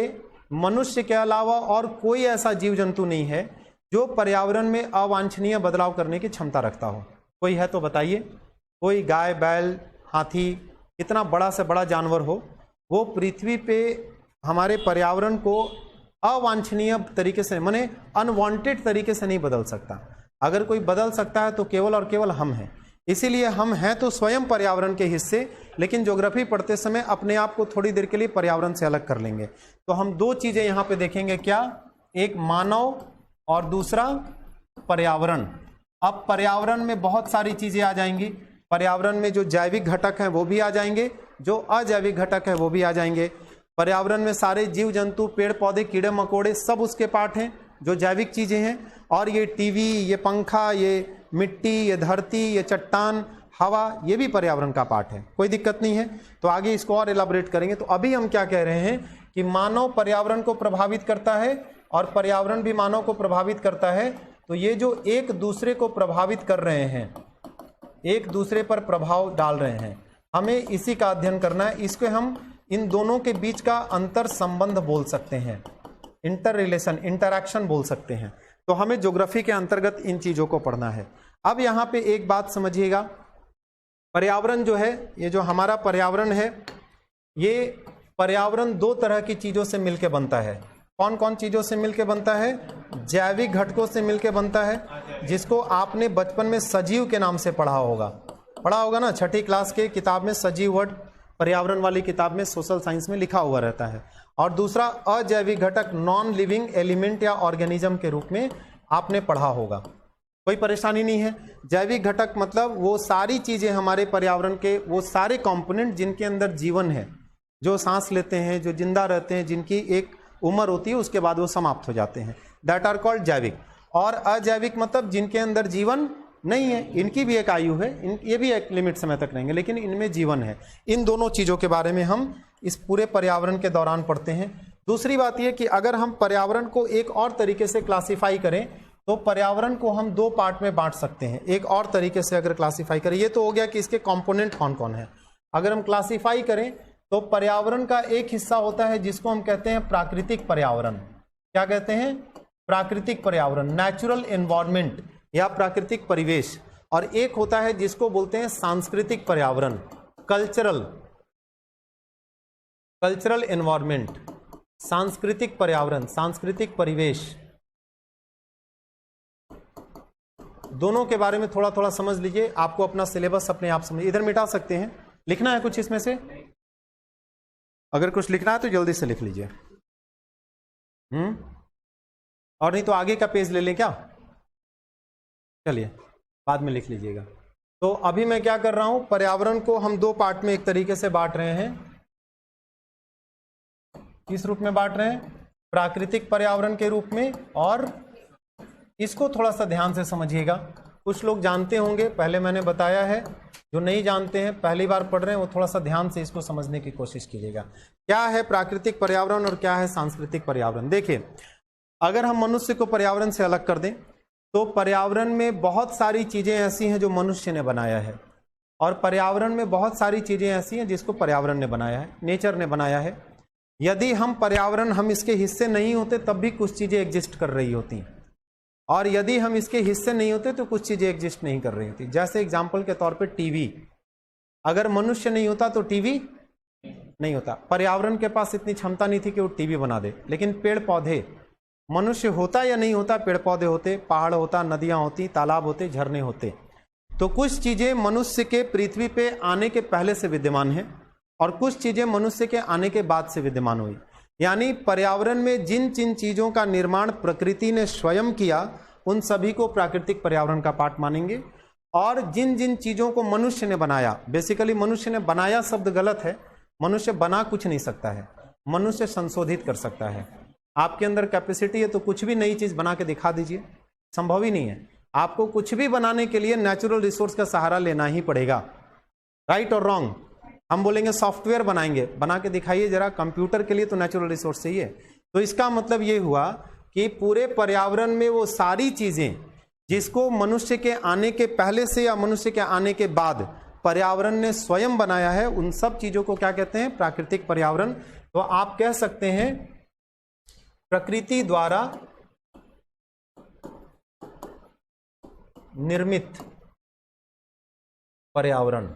मनुष्य के अलावा और कोई ऐसा जीव जंतु नहीं है जो पर्यावरण में अवांछनीय बदलाव करने की क्षमता रखता हो। कोई है तो बताइए। कोई गाय, बैल, हाथी, इतना बड़ा से बड़ा जानवर हो, वो पृथ्वी पे हमारे पर्यावरण को अवांछनीय तरीके से, माने अनवांटेड तरीके से नहीं बदल सकता। अगर कोई बदल सकता है तो केवल और केवल हम हैं। इसीलिए हम हैं तो स्वयं पर्यावरण के हिस्से, लेकिन ज्योग्राफी पढ़ते समय अपने आप को थोड़ी देर के लिए पर्यावरण से अलग कर लेंगे। तो हम 2 चीजें यहाँ पे देखेंगे, क्या? एक मानव और दूसरा पर्यावरण। अब पर्यावरण में बहुत सारी चीजें आ जाएंगी। पर्यावरण में जो जैविक घटक हैं वो भी आ जाएंगे, जो अजैविक घटक है वो भी आ जाएंगे। पर्यावरण में सारे जीव जंतु, पेड़ पौधे, कीड़े मकोड़े सब उसके पार्ट हैं जो जैविक चीजें हैं। और ये टीवी, ये पंखा, ये मिट्टी, ये धरती, ये चट्टान, हवा, ये भी पर्यावरण का पार्ट है, कोई दिक्कत नहीं है। तो आगे इसको और एलाबोरेट करेंगे। तो अभी हम क्या कह रहे हैं कि मानव पर्यावरण को प्रभावित करता है और पर्यावरण भी मानव को प्रभावित करता है। तो ये जो एक दूसरे को प्रभावित कर रहे हैं, एक दूसरे पर प्रभाव डाल रहे हैं, हमें इसी का अध्ययन करना है। इसको हम इन दोनों के बीच का अंतर संबंध बोल सकते हैं, इंटर रिलेशन, इंटरैक्शन बोल सकते हैं। तो हमें ज्योग्राफी के अंतर्गत इन चीजों को पढ़ना है। अब यहाँ पे एक बात समझिएगा, पर्यावरण जो है, ये जो हमारा पर्यावरण है, ये पर्यावरण 2 तरह की चीजों से मिलकर बनता है। कौन कौन चीजों से मिलकर बनता है? जैविक घटकों से मिलकर बनता है, जिसको आपने बचपन में सजीव के नाम से पढ़ा होगा ना, 6ठी क्लास के किताब में सजीव वर्ड, पर्यावरण वाली किताब में सोशल साइंस में लिखा हुआ रहता है। और दूसरा अजैविक घटक, नॉन लिविंग एलिमेंट या ऑर्गेनिज्म के रूप में आपने पढ़ा होगा, कोई परेशानी नहीं है। जैविक घटक मतलब वो सारी चीजें हमारे पर्यावरण के, वो सारे कंपोनेंट जिनके अंदर जीवन है, जो सांस लेते हैं, जो जिंदा रहते हैं, जिनकी एक उम्र होती है उसके बाद वो समाप्त हो जाते हैं, दैट आर कॉल्ड जैविक। और अजैविक मतलब जिनके अंदर जीवन नहीं है, इनकी भी एक आयु है, ये भी एक लिमिट समय तक रहेंगे, लेकिन इनमें जीवन है। इन दोनों चीजों के बारे में हम इस पूरे पर्यावरण के दौरान पढ़ते हैं। दूसरी बात यह कि अगर हम पर्यावरण को एक और तरीके से क्लासिफाई करें तो पर्यावरण को हम 2 पार्ट में बांट सकते हैं। एक और तरीके से अगर क्लासिफाई करें, ये तो हो गया कि इसके कंपोनेंट कौन कौन है। अगर हम क्लासिफाई करें तो पर्यावरण का एक हिस्सा होता है जिसको हम कहते हैं प्राकृतिक पर्यावरण। क्या कहते हैं? प्राकृतिक पर्यावरण, नेचुरल एनवायरनमेंट या प्राकृतिक परिवेश। और एक होता है जिसको बोलते हैं सांस्कृतिक पर्यावरण, कल्चरल कल्चरल एनवायरनमेंट, सांस्कृतिक पर्यावरण, सांस्कृतिक परिवेश, दोनों के बारे में थोड़ा थोड़ा समझ लीजिए। आपको अपना सिलेबस अपने आप समझ, इधर मिटा सकते हैं। लिखना है कुछ इसमें से? अगर कुछ लिखना है तो जल्दी से लिख लीजिए। और नहीं तो आगे का पेज ले लें क्या? चलिए बाद में लिख लीजिएगा। तो अभी मैं क्या कर रहा हूं, पर्यावरण को हम दो पार्ट में एक तरीके से बांट रहे हैं। किस रूप में बांट रहे हैं? प्राकृतिक पर्यावरण के रूप में। और इसको थोड़ा सा ध्यान से समझिएगा। कुछ लोग जानते होंगे, पहले मैंने बताया है। जो नहीं जानते हैं, पहली बार पढ़ रहे हैं, वो थोड़ा सा ध्यान से इसको समझने की कोशिश कीजिएगा। क्या है प्राकृतिक पर्यावरण और क्या है सांस्कृतिक पर्यावरण? देखिए, अगर हम मनुष्य को पर्यावरण से अलग कर दें तो पर्यावरण में बहुत सारी चीजें ऐसी हैं जो मनुष्य ने बनाया है, और पर्यावरण में बहुत सारी चीजें ऐसी हैं जिसको पर्यावरण ने बनाया है, नेचर ने बनाया है। यदि हम पर्यावरण, हम इसके हिस्से नहीं होते तब भी कुछ चीजें एग्जिस्ट कर रही होती, और यदि हम इसके हिस्से नहीं होते तो कुछ चीजें एग्जिस्ट नहीं कर रही होती। जैसे एग्जाम्पल के तौर पे टीवी, अगर मनुष्य नहीं होता तो टीवी नहीं होता। पर्यावरण के पास इतनी क्षमता नहीं थी कि वो टीवी बना दे। लेकिन पेड़ पौधे, मनुष्य होता या नहीं होता, पेड़ पौधे होते, पहाड़ होता, नदियां होती, तालाब होते, झरने होते। तो कुछ चीजें मनुष्य के पृथ्वी पे आने के पहले से विद्यमान है और कुछ चीजें मनुष्य के आने के बाद से विद्यमान हुई। यानी पर्यावरण में जिन जिन चीजों का निर्माण प्रकृति ने स्वयं किया उन सभी को प्राकृतिक पर्यावरण का पार्ट मानेंगे। और जिन जिन चीजों को मनुष्य ने बनाया, बेसिकली मनुष्य ने बनाया शब्द गलत है, मनुष्य बना कुछ नहीं सकता है, मनुष्य संशोधित कर सकता है। आपके अंदर कैपेसिटी है तो कुछ भी नई चीज बना के दिखा दीजिए, संभव ही नहीं है। आपको कुछ भी बनाने के लिए नेचुरल रिसोर्स का सहारा लेना ही पड़ेगा। राइट और रॉन्ग? हम बोलेंगे सॉफ्टवेयर बनाएंगे, बना के दिखाइए जरा, कंप्यूटर के लिए तो नेचुरल रिसोर्स चाहिए। तो इसका मतलब ये हुआ कि पूरे पर्यावरण में वो सारी चीजें जिसको मनुष्य के आने के पहले से या मनुष्य के आने के बाद पर्यावरण ने स्वयं बनाया है, उन सब चीजों को क्या कहते हैं? प्राकृतिक पर्यावरण। तो आप कह सकते हैं प्रकृति द्वारा निर्मित पर्यावरण,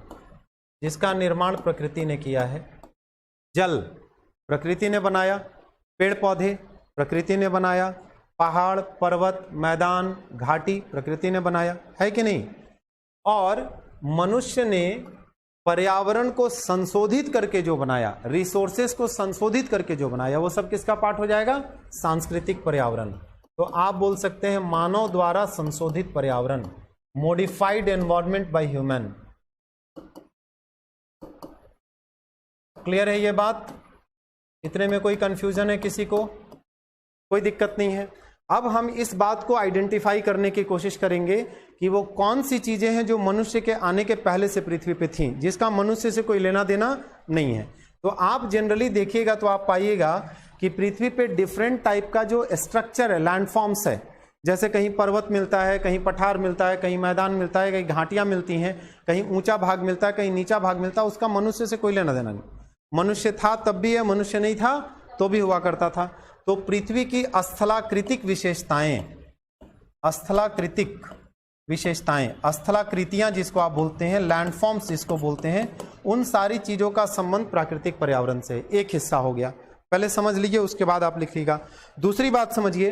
जिसका निर्माण प्रकृति ने किया है। जल प्रकृति ने बनाया, पेड़ पौधे प्रकृति ने बनाया, पहाड़, पर्वत, मैदान, घाटी प्रकृति ने बनाया, है कि नहीं? और मनुष्य ने पर्यावरण को संशोधित करके जो बनाया, रिसोर्सेस को संशोधित करके जो बनाया, वो सब किसका पार्ट हो जाएगा? सांस्कृतिक पर्यावरण। तो आप बोल सकते हैं मानव द्वारा संशोधित पर्यावरण, modified environment by human. Clear है ये बात? इतने में कोई कंफ्यूजन है किसी को? कोई दिक्कत नहीं है। अब हम इस बात को आइडेंटिफाई करने की कोशिश करेंगे कि वो कौन सी चीजें हैं जो मनुष्य के आने के पहले से पृथ्वी पे थीं, जिसका मनुष्य से कोई लेना देना नहीं है। तो आप जनरली देखिएगा तो आप पाइएगा कि पृथ्वी पे डिफरेंट टाइप का जो स्ट्रक्चर है, लैंडफॉर्म्स है, जैसे कहीं पर्वत मिलता है, कहीं पठार मिलता है, कहीं मैदान मिलता है, कहीं घाटियां मिलती हैं, कहीं ऊंचा भाग मिलता है, कहीं नीचा भाग मिलता है, उसका मनुष्य से कोई लेना देना नहीं। मनुष्य था तब भी है, मनुष्य नहीं था तो भी हुआ करता था। तो पृथ्वी की स्थलाकृतिक विशेषताएं, स्थलाकृतिक विशेषताएं, स्थलाकृतियां जिसको आप बोलते हैं, लैंडफॉर्म्स जिसको बोलते हैं, उन सारी चीजों का संबंध प्राकृतिक पर्यावरण से। एक हिस्सा हो गया, पहले समझ लीजिए, उसके बाद आप लिखिएगा। दूसरी बात समझिए,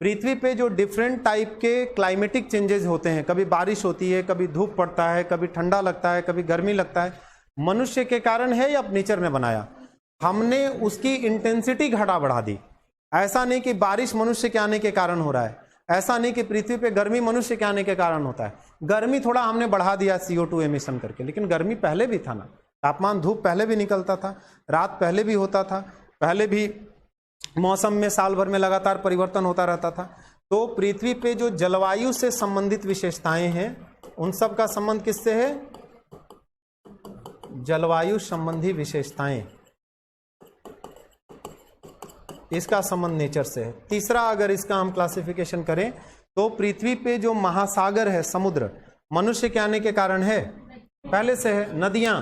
पृथ्वी पे जो डिफरेंट टाइप के क्लाइमेटिक चेंजेस होते हैं, कभी बारिश होती है, कभी धूप पड़ता है, कभी ठंडा लगता है, कभी गर्मी लगता है, मनुष्य के कारण है या नेचर ने बनाया? हमने उसकी इंटेंसिटी घटा बढ़ा दी। ऐसा नहीं कि बारिश मनुष्य के आने के कारण हो रहा है, ऐसा नहीं कि पृथ्वी पे गर्मी मनुष्य के आने के कारण होता है। गर्मी थोड़ा हमने बढ़ा दिया CO2 एमिशन करके, लेकिन गर्मी पहले भी था ना, तापमान, धूप पहले भी निकलता था, रात पहले भी होता था, पहले भी मौसम में साल भर में लगातार परिवर्तन होता रहता था। तो पृथ्वी पे जो जलवायु से संबंधित विशेषताएं हैं, उन सब का संबंध किससे है? जलवायु संबंधी विशेषताएं, इसका संबंध नेचर से है। तीसरा, अगर इसका हम क्लासिफिकेशन करें तो पृथ्वी पे जो महासागर है, समुद्र, मनुष्य के आने के कारण है, पहले से है। नदियां,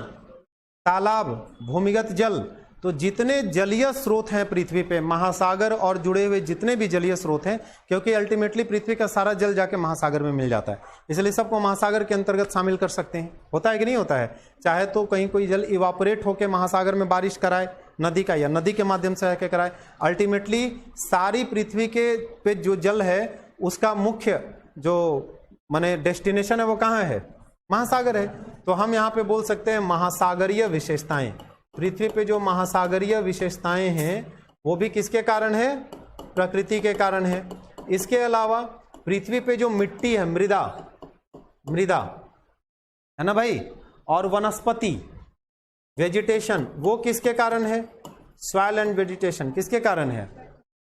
तालाब, भूमिगत जल, तो जितने जलीय स्रोत हैं पृथ्वी पे, महासागर और जुड़े हुए जितने भी जलीय स्रोत हैं, क्योंकि अल्टीमेटली पृथ्वी का सारा जल जाके महासागर में मिल जाता है, इसलिए सबको महासागर के अंतर्गत शामिल कर सकते हैं। होता है कि नहीं होता है? चाहे तो कहीं कोई जल इवापोरेट होकर महासागर में बारिश कराए, नदी का, या नदी के माध्यम से क्या कराए, अल्टीमेटली सारी पृथ्वी के पे जो जल है उसका मुख्य जो माने डेस्टिनेशन है वो कहाँ है, महासागर है। तो हम यहाँ पे बोल सकते हैं महासागरीय विशेषताएं, पृथ्वी पे जो महासागरीय विशेषताएं हैं वो भी किसके कारण है, प्रकृति के कारण है। इसके अलावा पृथ्वी पे जो मिट्टी है, मृदा है ना भाई, और वनस्पति वेजिटेशन, वो किसके कारण है, सॉइल एंड वेजिटेशन किसके कारण है,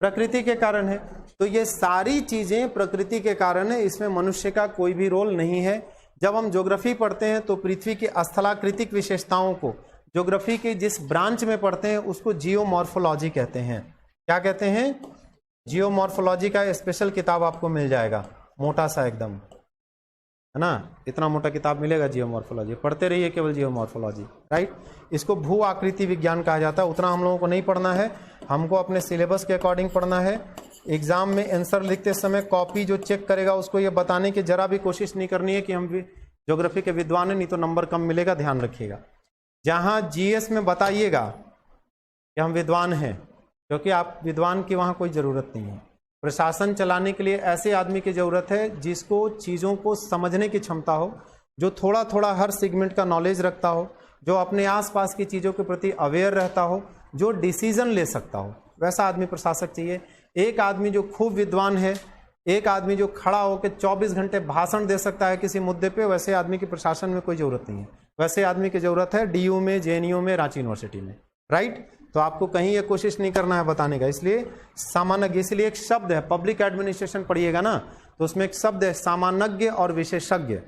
प्रकृति के कारण है। तो ये सारी चीजें प्रकृति के कारण है, इसमें मनुष्य का कोई भी रोल नहीं है। जब हम ज्योग्राफी पढ़ते हैं तो पृथ्वी की स्थलाकृतिक विशेषताओं को ज्योग्राफी के जिस ब्रांच में पढ़ते हैं उसको जियोमॉर्फोलॉजी कहते हैं। क्या कहते हैं, जियोमॉर्फोलॉजी का स्पेशल किताब आपको मिल जाएगा, मोटा सा एकदम, है ना, इतना मोटा किताब मिलेगा जियोमॉर्फोलॉजी, पढ़ते रहिए केवल जियोमॉर्फोलॉजी, राइट। इसको भू आकृति विज्ञान कहा जाता है। उतना हम लोगों को नहीं पढ़ना है, हमको अपने सिलेबस के अकॉर्डिंग पढ़ना है। एग्जाम में आंसर लिखते समय कॉपी जो चेक करेगा उसको ये बताने की जरा भी कोशिश नहीं करनी है कि हम ज्योग्राफी के विद्वान हैं, नहीं तो नंबर कम मिलेगा, ध्यान रखिएगा। जहां जीएस में बताइएगा कि हम विद्वान हैं, क्योंकि आप विद्वान की वहां कोई जरूरत नहीं है। प्रशासन चलाने के लिए ऐसे आदमी की जरूरत है जिसको चीजों को समझने की क्षमता हो, जो थोड़ा थोड़ा हर सेगमेंट का नॉलेज रखता हो, जो अपने आसपास की चीजों के प्रति अवेयर रहता हो, जो डिसीजन ले सकता हो, वैसा आदमी प्रशासक चाहिए। एक आदमी जो खूब विद्वान है, एक आदमी जो खड़ा होकर 24 घंटे भाषण दे सकता है किसी मुद्दे पे, वैसे आदमी की प्रशासन में कोई जरूरत नहीं है। वैसे आदमी की जरूरत है डीयू में, जेएनयू में, रांची यूनिवर्सिटी में, राइट। तो आपको कहीं ये कोशिश नहीं करना है बताने का। इसलिए सामान्य, इसलिए एक शब्द है, पब्लिक एडमिनिस्ट्रेशन पढ़िएगा ना तो उसमें एक शब्द है सामान्य और विशेषज्ञ,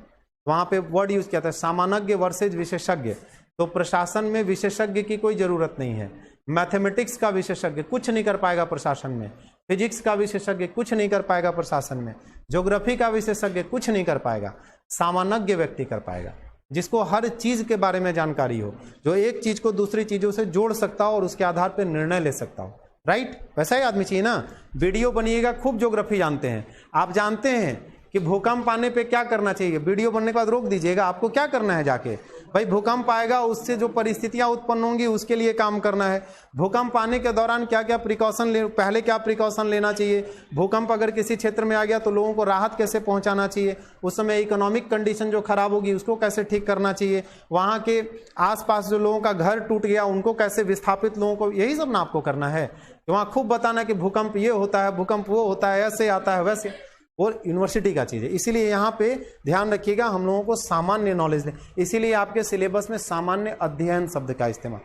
वहां पे वर्ड यूज किया था सामान्य वर्सेज विशेषज्ञ। तो प्रशासन में विशेषज्ञ की कोई जरूरत नहीं है। मैथमेटिक्स का विशेषज्ञ कुछ नहीं कर पाएगा प्रशासन में, फिजिक्स का विशेषज्ञ कुछ नहीं कर पाएगा प्रशासन में, ज्योग्राफी का विशेषज्ञ कुछ नहीं कर पाएगा, सामान्य व्यक्ति कर पाएगा, जिसको हर चीज के बारे में जानकारी हो, जो एक चीज को दूसरी चीजों से जोड़ सकता हो और उसके आधार पर निर्णय ले सकता हो, राइट। वैसा ही आदमी चाहिए ना। वीडियो बनिएगा, खूब ज्योग्राफी जानते हैं, आप जानते हैं कि भूकंप आने पे क्या करना चाहिए, वीडियो बनने के बाद रोक दीजिएगा, आपको क्या करना है जाके, भाई भूकंप आएगा उससे जो परिस्थितियां उत्पन्न होंगी उसके लिए काम करना है। भूकंप आने के दौरान क्या क्या प्रिकॉशन पहले क्या प्रिकॉशन लेना चाहिए, भूकंप अगर किसी क्षेत्र में आ गया तो लोगों को राहत कैसे पहुंचाना चाहिए, उस समय इकोनॉमिक कंडीशन जो खराब होगी उसको कैसे ठीक करना चाहिए, वहां के आसपास जो लोगों का घर टूट गया उनको कैसे विस्थापित लोगों को, यही सब ना आपको करना है। वहां खूब बताना कि भूकंप ये होता है, भूकंप वो होता है, ऐसे आता है वैसे, और यूनिवर्सिटी का चीज है। इसीलिए यहाँ पे ध्यान रखिएगा, हम लोगों को सामान्य नॉलेज दें। इसीलिए आपके सिलेबस में सामान्य अध्ययन शब्द का इस्तेमाल,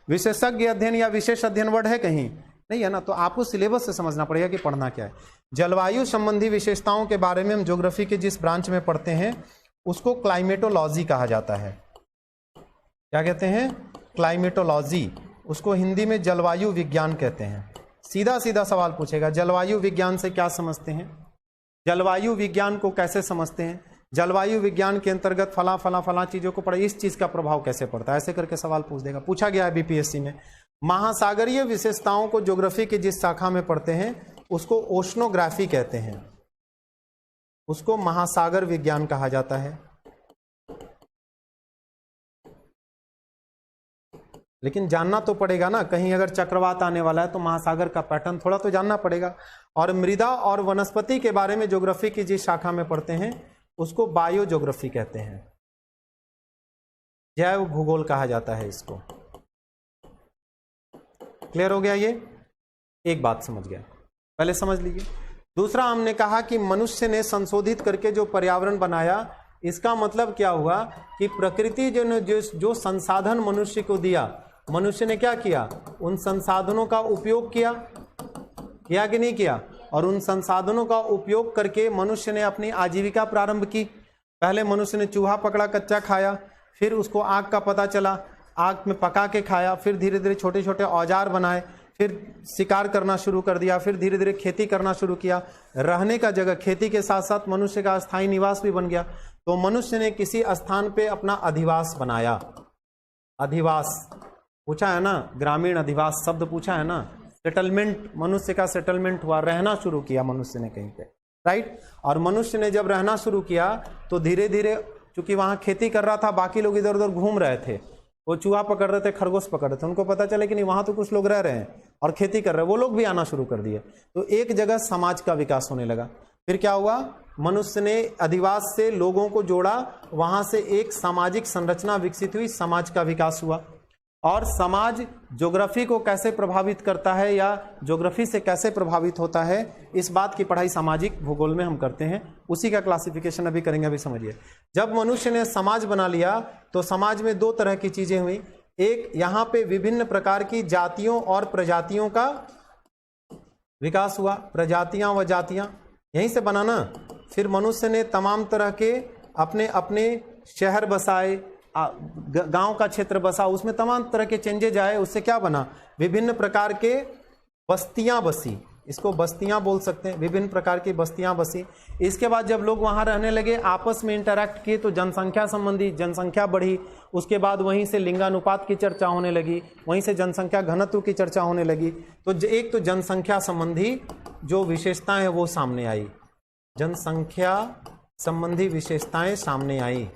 विशेषज्ञ अध्ययन या विशेष अध्ययन वर्ड है कहीं नहीं है ना, तो आपको सिलेबस से समझना पड़ेगा कि पढ़ना क्या है। जलवायु संबंधी विशेषताओं के बारे में हम ज्योग्राफी के जिस ब्रांच में पढ़ते हैं उसको क्लाइमेटोलॉजी कहा जाता है। क्या कहते हैं, क्लाइमेटोलॉजी, उसको हिंदी में जलवायु विज्ञान कहते हैं। सीधा सीधा सवाल पूछेगा, जलवायु विज्ञान से क्या समझते हैं, जलवायु विज्ञान को कैसे समझते हैं, जलवायु विज्ञान के अंतर्गत फला फला फला चीजों को पढ़े, इस चीज का प्रभाव कैसे पड़ता है, ऐसे करके सवाल पूछ देगा। पूछा गया है बीपीएससी में। महासागरीय विशेषताओं को ज्योग्राफी की जिस शाखा में पढ़ते हैं उसको ओशनोग्राफी कहते हैं, उसको महासागर विज्ञान कहा जाता है। लेकिन जानना तो पड़ेगा ना, कहीं अगर चक्रवात आने वाला है तो महासागर का पैटर्न थोड़ा तो जानना पड़ेगा। और मृदा और वनस्पति के बारे में ज्योग्राफी की जिस शाखा में पढ़ते हैं उसको बायो ज्योग्राफी कहते हैं, जैव भूगोल कहा जाता है इसको। क्लियर हो गया ये? एक बात समझ गया, पहले समझ लीजिए। दूसरा, हमने कहा कि मनुष्य ने संशोधित करके जो पर्यावरण बनाया, इसका मतलब क्या हुआ कि प्रकृति जो संसाधन मनुष्य को दिया, मनुष्य ने क्या किया, उन संसाधनों का उपयोग किया कि नहीं किया, और उन संसाधनों का उपयोग करके मनुष्य ने अपनी आजीविका प्रारंभ की। पहले मनुष्य ने चूहा पकड़ा, कच्चा खाया, फिर उसको आग का पता चला, आग में पका के खाया, फिर धीरे धीरे छोटे छोटे औजार बनाए, फिर शिकार करना शुरू कर दिया, फिर धीरे धीरे खेती करना शुरू किया। रहने का जगह, खेती के साथ साथ मनुष्य का स्थायी निवास भी बन गया। तो मनुष्य ने किसी स्थान पे अपना अधिवास बनाया। अधिवास पूछा है ना, ग्रामीण अधिवास शब्द पूछा है ना, सेटलमेंट, मनुष्य का सेटलमेंट हुआ, रहना शुरू किया मनुष्य ने कहीं पे, राइट। और मनुष्य ने जब रहना शुरू किया तो धीरे धीरे, चूंकि वहां खेती कर रहा था, बाकी लोग इधर उधर घूम रहे थे, वो चूहा पकड़ रहे थे, खरगोश पकड़ रहे थे, उनको पता चले कि नहीं वहां तो कुछ लोग रह रहे हैं और खेती कर रहे हैं, वो लोग भी आना शुरू कर दिए। तो एक जगह समाज का विकास होने लगा। फिर क्या हुआ, मनुष्य ने अधिवास से लोगों को जोड़ा, वहां से एक सामाजिक संरचना विकसित हुई, समाज का विकास हुआ। और समाज ज्योग्राफी को कैसे प्रभावित करता है या ज्योग्राफी से कैसे प्रभावित होता है, इस बात की पढ़ाई सामाजिक भूगोल में हम करते हैं। उसी का क्लासिफिकेशन अभी करेंगे। अभी समझिए, जब मनुष्य ने समाज बना लिया तो समाज में दो तरह की चीजें हुई। एक, यहां पे विभिन्न प्रकार की जातियों और प्रजातियों का विकास हुआ। प्रजातियां व जातियां यहीं से बनाना। फिर मनुष्य ने तमाम तरह के अपने अपने शहर बसाए, गांव का क्षेत्र बसा, उसमें तमाम तरह के चेंजेज आए। उससे क्या बना, विभिन्न प्रकार के बस्तियां बसी, इसको बस्तियां बोल सकते हैं, विभिन्न प्रकार की बस्तियां बसी। इसके बाद जब लोग वहां रहने लगे, आपस में इंटरैक्ट किए, तो जनसंख्या संबंधी जनसंख्या बढ़ी। उसके बाद वहीं से लिंगानुपात की चर्चा होने लगी, वहीं से जनसंख्या घनत्व की चर्चा होने लगी। तो एक तो जनसंख्या संबंधी जो विशेषताएं हैं वो सामने आई, जनसंख्या संबंधी विशेषताएं सामने आई,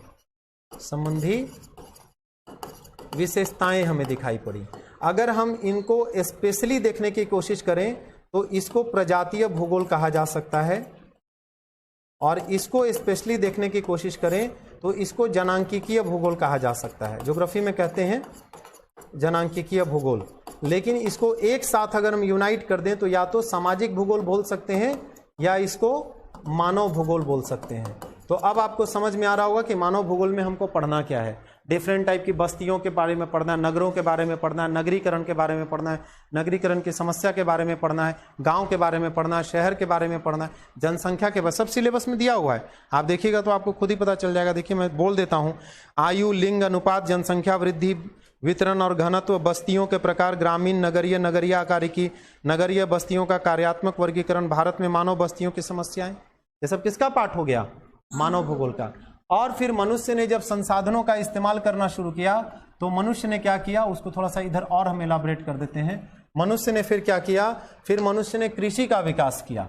संबंधी विशेषताएं हमें दिखाई पड़ी। अगर हम इनको स्पेशली देखने की कोशिश करें तो इसको प्रजातीय भूगोल कहा जा सकता है, और इसको स्पेशली देखने की कोशिश करें तो इसको जनांकिकीय भूगोल कहा जा सकता है। ज्योग्राफी में कहते हैं जनांकिकीय भूगोल। लेकिन इसको एक साथ अगर हम यूनाइट कर दें तो या तो सामाजिक भूगोल बोल सकते हैं या इसको मानव भूगोल बोल सकते हैं। तो अब आपको समझ में आ रहा होगा कि मानव भूगोल में हमको पढ़ना क्या है। डिफरेंट टाइप की बस्तियों के बारे में पढ़ना है, नगरों के बारे में पढ़ना है, नगरीकरण के बारे में पढ़ना है, नगरीकरण की समस्या के बारे में पढ़ना है, गांव के बारे में पढ़ना है, शहर के बारे में पढ़ना है, जनसंख्या के बारे, सब सिलेबस में दिया हुआ है। आप देखिएगा तो आपको खुद ही पता चल जाएगा। देखिए मैं बोल देता हूँ, आयु, लिंग अनुपात, जनसंख्या वृद्धि, वितरण और घनत्व, बस्तियों के प्रकार, ग्रामीण, नगरीय, नगरीय आकारिकी, नगरीय बस्तियों का कार्यात्मक वर्गीकरण, भारत में मानव बस्तियों की समस्याएं, ये सब किसका पाठ हो गया, मानव भूगोल का। और फिर मनुष्य ने जब संसाधनों का इस्तेमाल करना शुरू किया तो मनुष्य ने क्या किया, उसको थोड़ा सा इधर और हम एलाबरेट कर देते हैं। मनुष्य ने फिर क्या किया, फिर मनुष्य ने कृषि का विकास किया,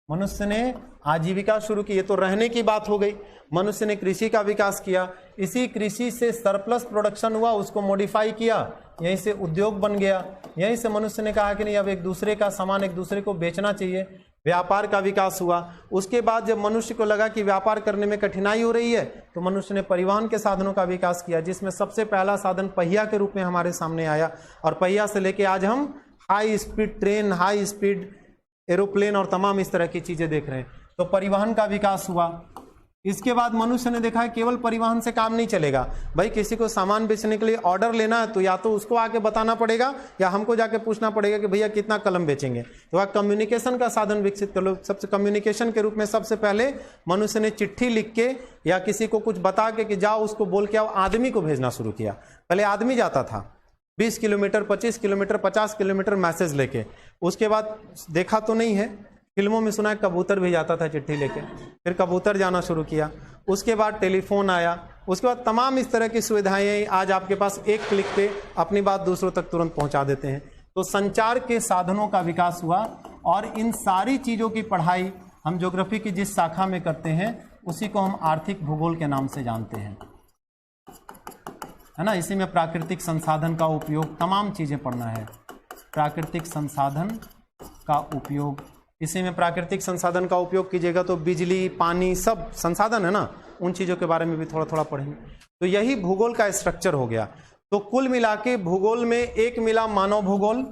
मनुष्य ने आजीविका शुरू की। ये तो रहने की बात हो गई। मनुष्य ने कृषि का विकास किया, इसी कृषि से सरप्लस प्रोडक्शन हुआ, उसको मॉडिफाई किया, यहीं से उद्योग बन गया। यहीं से मनुष्य ने कहा कि नहीं, अब एक दूसरे का सामान एक दूसरे को बेचना चाहिए, व्यापार का विकास हुआ। उसके बाद जब मनुष्य को लगा कि व्यापार करने में कठिनाई हो रही है तो मनुष्य ने परिवहन के साधनों का विकास किया, जिसमें सबसे पहला साधन पहिया के रूप में हमारे सामने आया। और पहिया से लेके आज हम high speed train, high speed aeroplane और तमाम इस तरह की चीजें देख रहे हैं। तो परिवहन का विकास हुआ। इसके बाद मनुष्य ने देखा है केवल परिवहन से काम नहीं चलेगा। भाई किसी को सामान बेचने के लिए ऑर्डर लेना है तो या तो उसको आके बताना पड़ेगा या हमको जाके पूछना पड़ेगा कि भैया कितना कलम बेचेंगे। तो वह कम्युनिकेशन का साधन विकसित कर लो। सबसे कम्युनिकेशन के रूप में सबसे पहले मनुष्य ने चिट्ठी लिख के या किसी को कुछ बता के कि जाओ उसको बोल के आओ, आदमी को भेजना शुरू किया। पहले आदमी जाता था 20 किलोमीटर, 25 किलोमीटर, 50 किलोमीटर मैसेज लेके। उसके बाद देखा तो नहीं है, फिल्मों में सुना है कबूतर भी जाता था चिट्ठी लेके, फिर कबूतर जाना शुरू किया। उसके बाद टेलीफोन आया, उसके बाद तमाम इस तरह की सुविधाएं आज आपके पास एक क्लिक पे अपनी बात दूसरों तक तुरंत पहुंचा देते हैं। तो संचार के साधनों का विकास हुआ और इन सारी चीजों की पढ़ाई हम ज्योग्राफी की जिस शाखा में करते हैं उसी को हम आर्थिक भूगोल के नाम से जानते हैं, है ना। इसी में प्राकृतिक संसाधन का उपयोग, तमाम चीजें पढ़ना है। प्राकृतिक संसाधन का उपयोग, इसी में प्राकृतिक संसाधन का उपयोग कीजिएगा तो बिजली, पानी, सब संसाधन है ना, उन चीजों के बारे में भी थोड़ा थोड़ा पढ़ेंगे। तो यही भूगोल का स्ट्रक्चर हो गया। तो कुल मिला के भूगोल में एक मिला मानव भूगोल,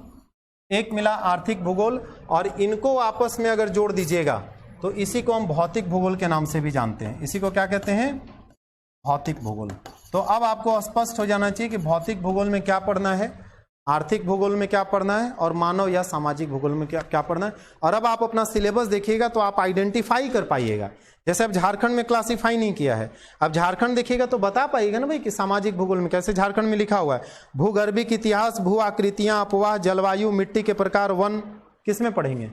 एक मिला आर्थिक भूगोल, और इनको आपस में अगर जोड़ दीजिएगा तो इसी को हम भौतिक भूगोल के नाम से भी जानते हैं। इसी को क्या कहते हैं, भौतिक भूगोल। तो अब आपको स्पष्ट हो जाना चाहिए कि भौतिक भूगोल में क्या पढ़ना है, आर्थिक भूगोल में क्या पढ़ना है और मानव या सामाजिक भूगोल में क्या पढ़ना है। और अब आप अपना सिलेबस देखिएगा तो आप आइडेंटिफाई कर पाइएगा। जैसे अब झारखंड में क्लासिफाई नहीं किया है, अब झारखंड देखिएगा तो बता पाइएगा ना भाई कि सामाजिक भूगोल में कैसे। झारखंड में लिखा हुआ है भूगर्भिक इतिहास, भू आकृतियां, अपवाह, जलवायु, मिट्टी के प्रकार, वन, किस में पढ़ेंगे,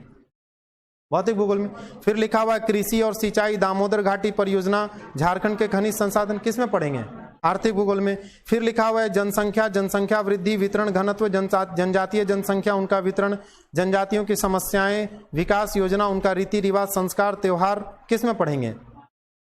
भौतिक भूगोल में। फिर लिखा हुआ है कृषि और सिंचाई, दामोदर घाटी परियोजना, झारखंड के खनिज संसाधन, किस में पढ़ेंगे, आर्थिक भूगोल में। फिर लिखा हुआ है जनसंख्या, जनसंख्या वृद्धि, वितरण, घनत्व, जनजातीय जनसंख्या, उनका वितरण, जनजातियों की समस्याएं, विकास योजना, उनका रीति रिवाज, संस्कार, त्योहार, किस में पढ़ेंगे,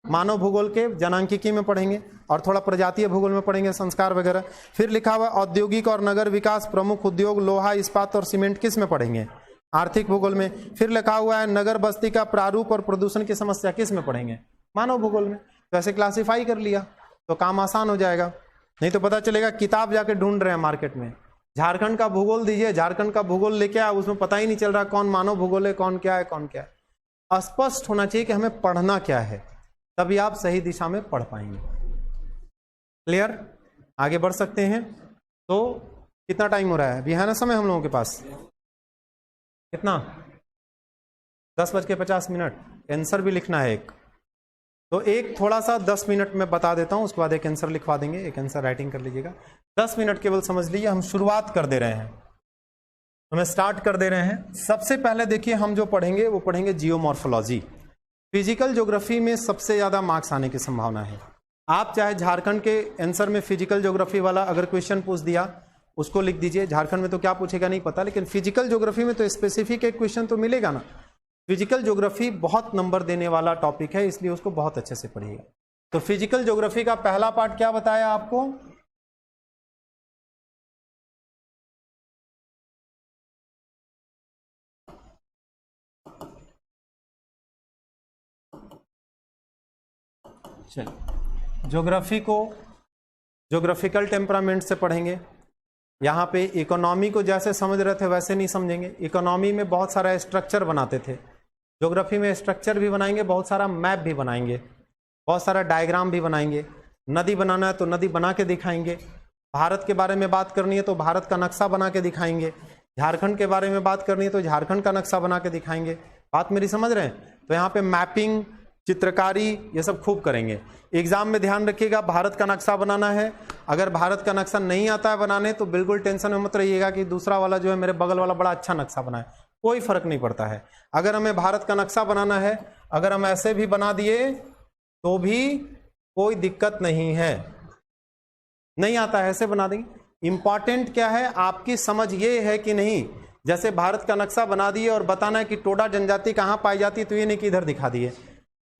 मानव भूगोल के जनांकिकी में पढ़ेंगे और थोड़ा प्रजातीय भूगोल में पढ़ेंगे, संस्कार वगैरह। फिर लिखा हुआ औद्योगिक और नगर विकास, प्रमुख उद्योग लोहा इस्पात और सीमेंट, किस में पढ़ेंगे? आर्थिक भूगोल में। फिर लिखा हुआ है नगर बस्ती का प्रारूप और प्रदूषण की समस्या, किस में पढ़ेंगे? मानव भूगोल में। तो ऐसे क्लासिफाई कर लिया तो काम आसान हो जाएगा, नहीं तो पता चलेगा किताब जाके ढूंढ रहे हैं मार्केट में। झारखंड का भूगोल दीजिए, झारखंड का भूगोल लेके आए, उसमें पता ही नहीं चल रहा कौन मानव भूगोल है, कौन क्या है, कौन क्या है। स्पष्ट होना चाहिए कि हमें पढ़ना क्या है, तभी आप सही दिशा में पढ़ पाएंगे। क्लियर? आगे बढ़ सकते हैं। तो कितना टाइम हो रहा है? अभी है ना समय हम लोगों के पास? कितना? 10:50। आंसर भी लिखना है एक, तो एक थोड़ा सा 10 मिनट में बता देता हूं, उसके बाद एक आंसर लिखवा देंगे, एक आंसर राइटिंग कर लीजिएगा। 10 मिनट केवल समझ लीजिए, हम शुरुआत कर दे रहे हैं, हमें स्टार्ट कर दे रहे हैं। सबसे पहले देखिए हम जो पढ़ेंगे वो पढ़ेंगे जियोमॉर्फोलॉजी। फिजिकल ज्योग्राफी में सबसे ज्यादा मार्क्स आने की संभावना है। आप चाहे झारखंड के आंसर में फिजिकल ज्योग्राफी वाला अगर क्वेश्चन पूछ दिया उसको लिख दीजिए, झारखंड में तो क्या पूछेगा नहीं पता, लेकिन फिजिकल ज्योग्राफी में तो स्पेसिफिक एक क्वेश्चन तो मिलेगा ना। फिजिकल ज्योग्राफी बहुत नंबर देने वाला टॉपिक है, इसलिए उसको बहुत अच्छे से पढ़िएगा। तो फिजिकल ज्योग्राफी का पहला पार्ट क्या बताया आपको? चलिए, ज्योग्राफी को ज्योग्राफिकल टेम्परामेंट से पढ़ेंगे। यहाँ पे इकोनॉमी को जैसे समझ रहे थे वैसे नहीं समझेंगे। इकोनॉमी में बहुत सारा स्ट्रक्चर बनाते थे, ज्योग्राफी में स्ट्रक्चर भी बनाएंगे, बहुत सारा मैप भी बनाएंगे, बहुत सारा डायग्राम भी बनाएंगे। नदी बनाना है तो नदी बना के दिखाएंगे, भारत के बारे में बात करनी है तो भारत का नक्शा बना के दिखाएंगे, झारखंड के बारे में बात करनी है तो झारखंड का नक्शा बना के दिखाएंगे। बात मेरी समझ रहे हैं? तो यहाँ पे मैपिंग, चित्रकारी, ये सब खूब करेंगे। एग्जाम में ध्यान रखिएगा, भारत का नक्शा बनाना है, अगर भारत का नक्शा नहीं आता है बनाने तो बिल्कुल टेंशन में मत रहिएगा कि दूसरा वाला जो है मेरे बगल वाला बड़ा अच्छा नक्शा बनाए, कोई फर्क नहीं पड़ता है। अगर हमें भारत का नक्शा बनाना है, अगर हम ऐसे भी बना दिए तो भी कोई दिक्कत नहीं है, नहीं आता है ऐसे बना देंगे। इंपॉर्टेंट क्या है, आपकी समझ ये है कि नहीं। जैसे भारत का नक्शा बना दिए और बताना है कि टोडा जनजाति कहाँ पाई जाती है, तो ये नहीं कि इधर दिखा दिए,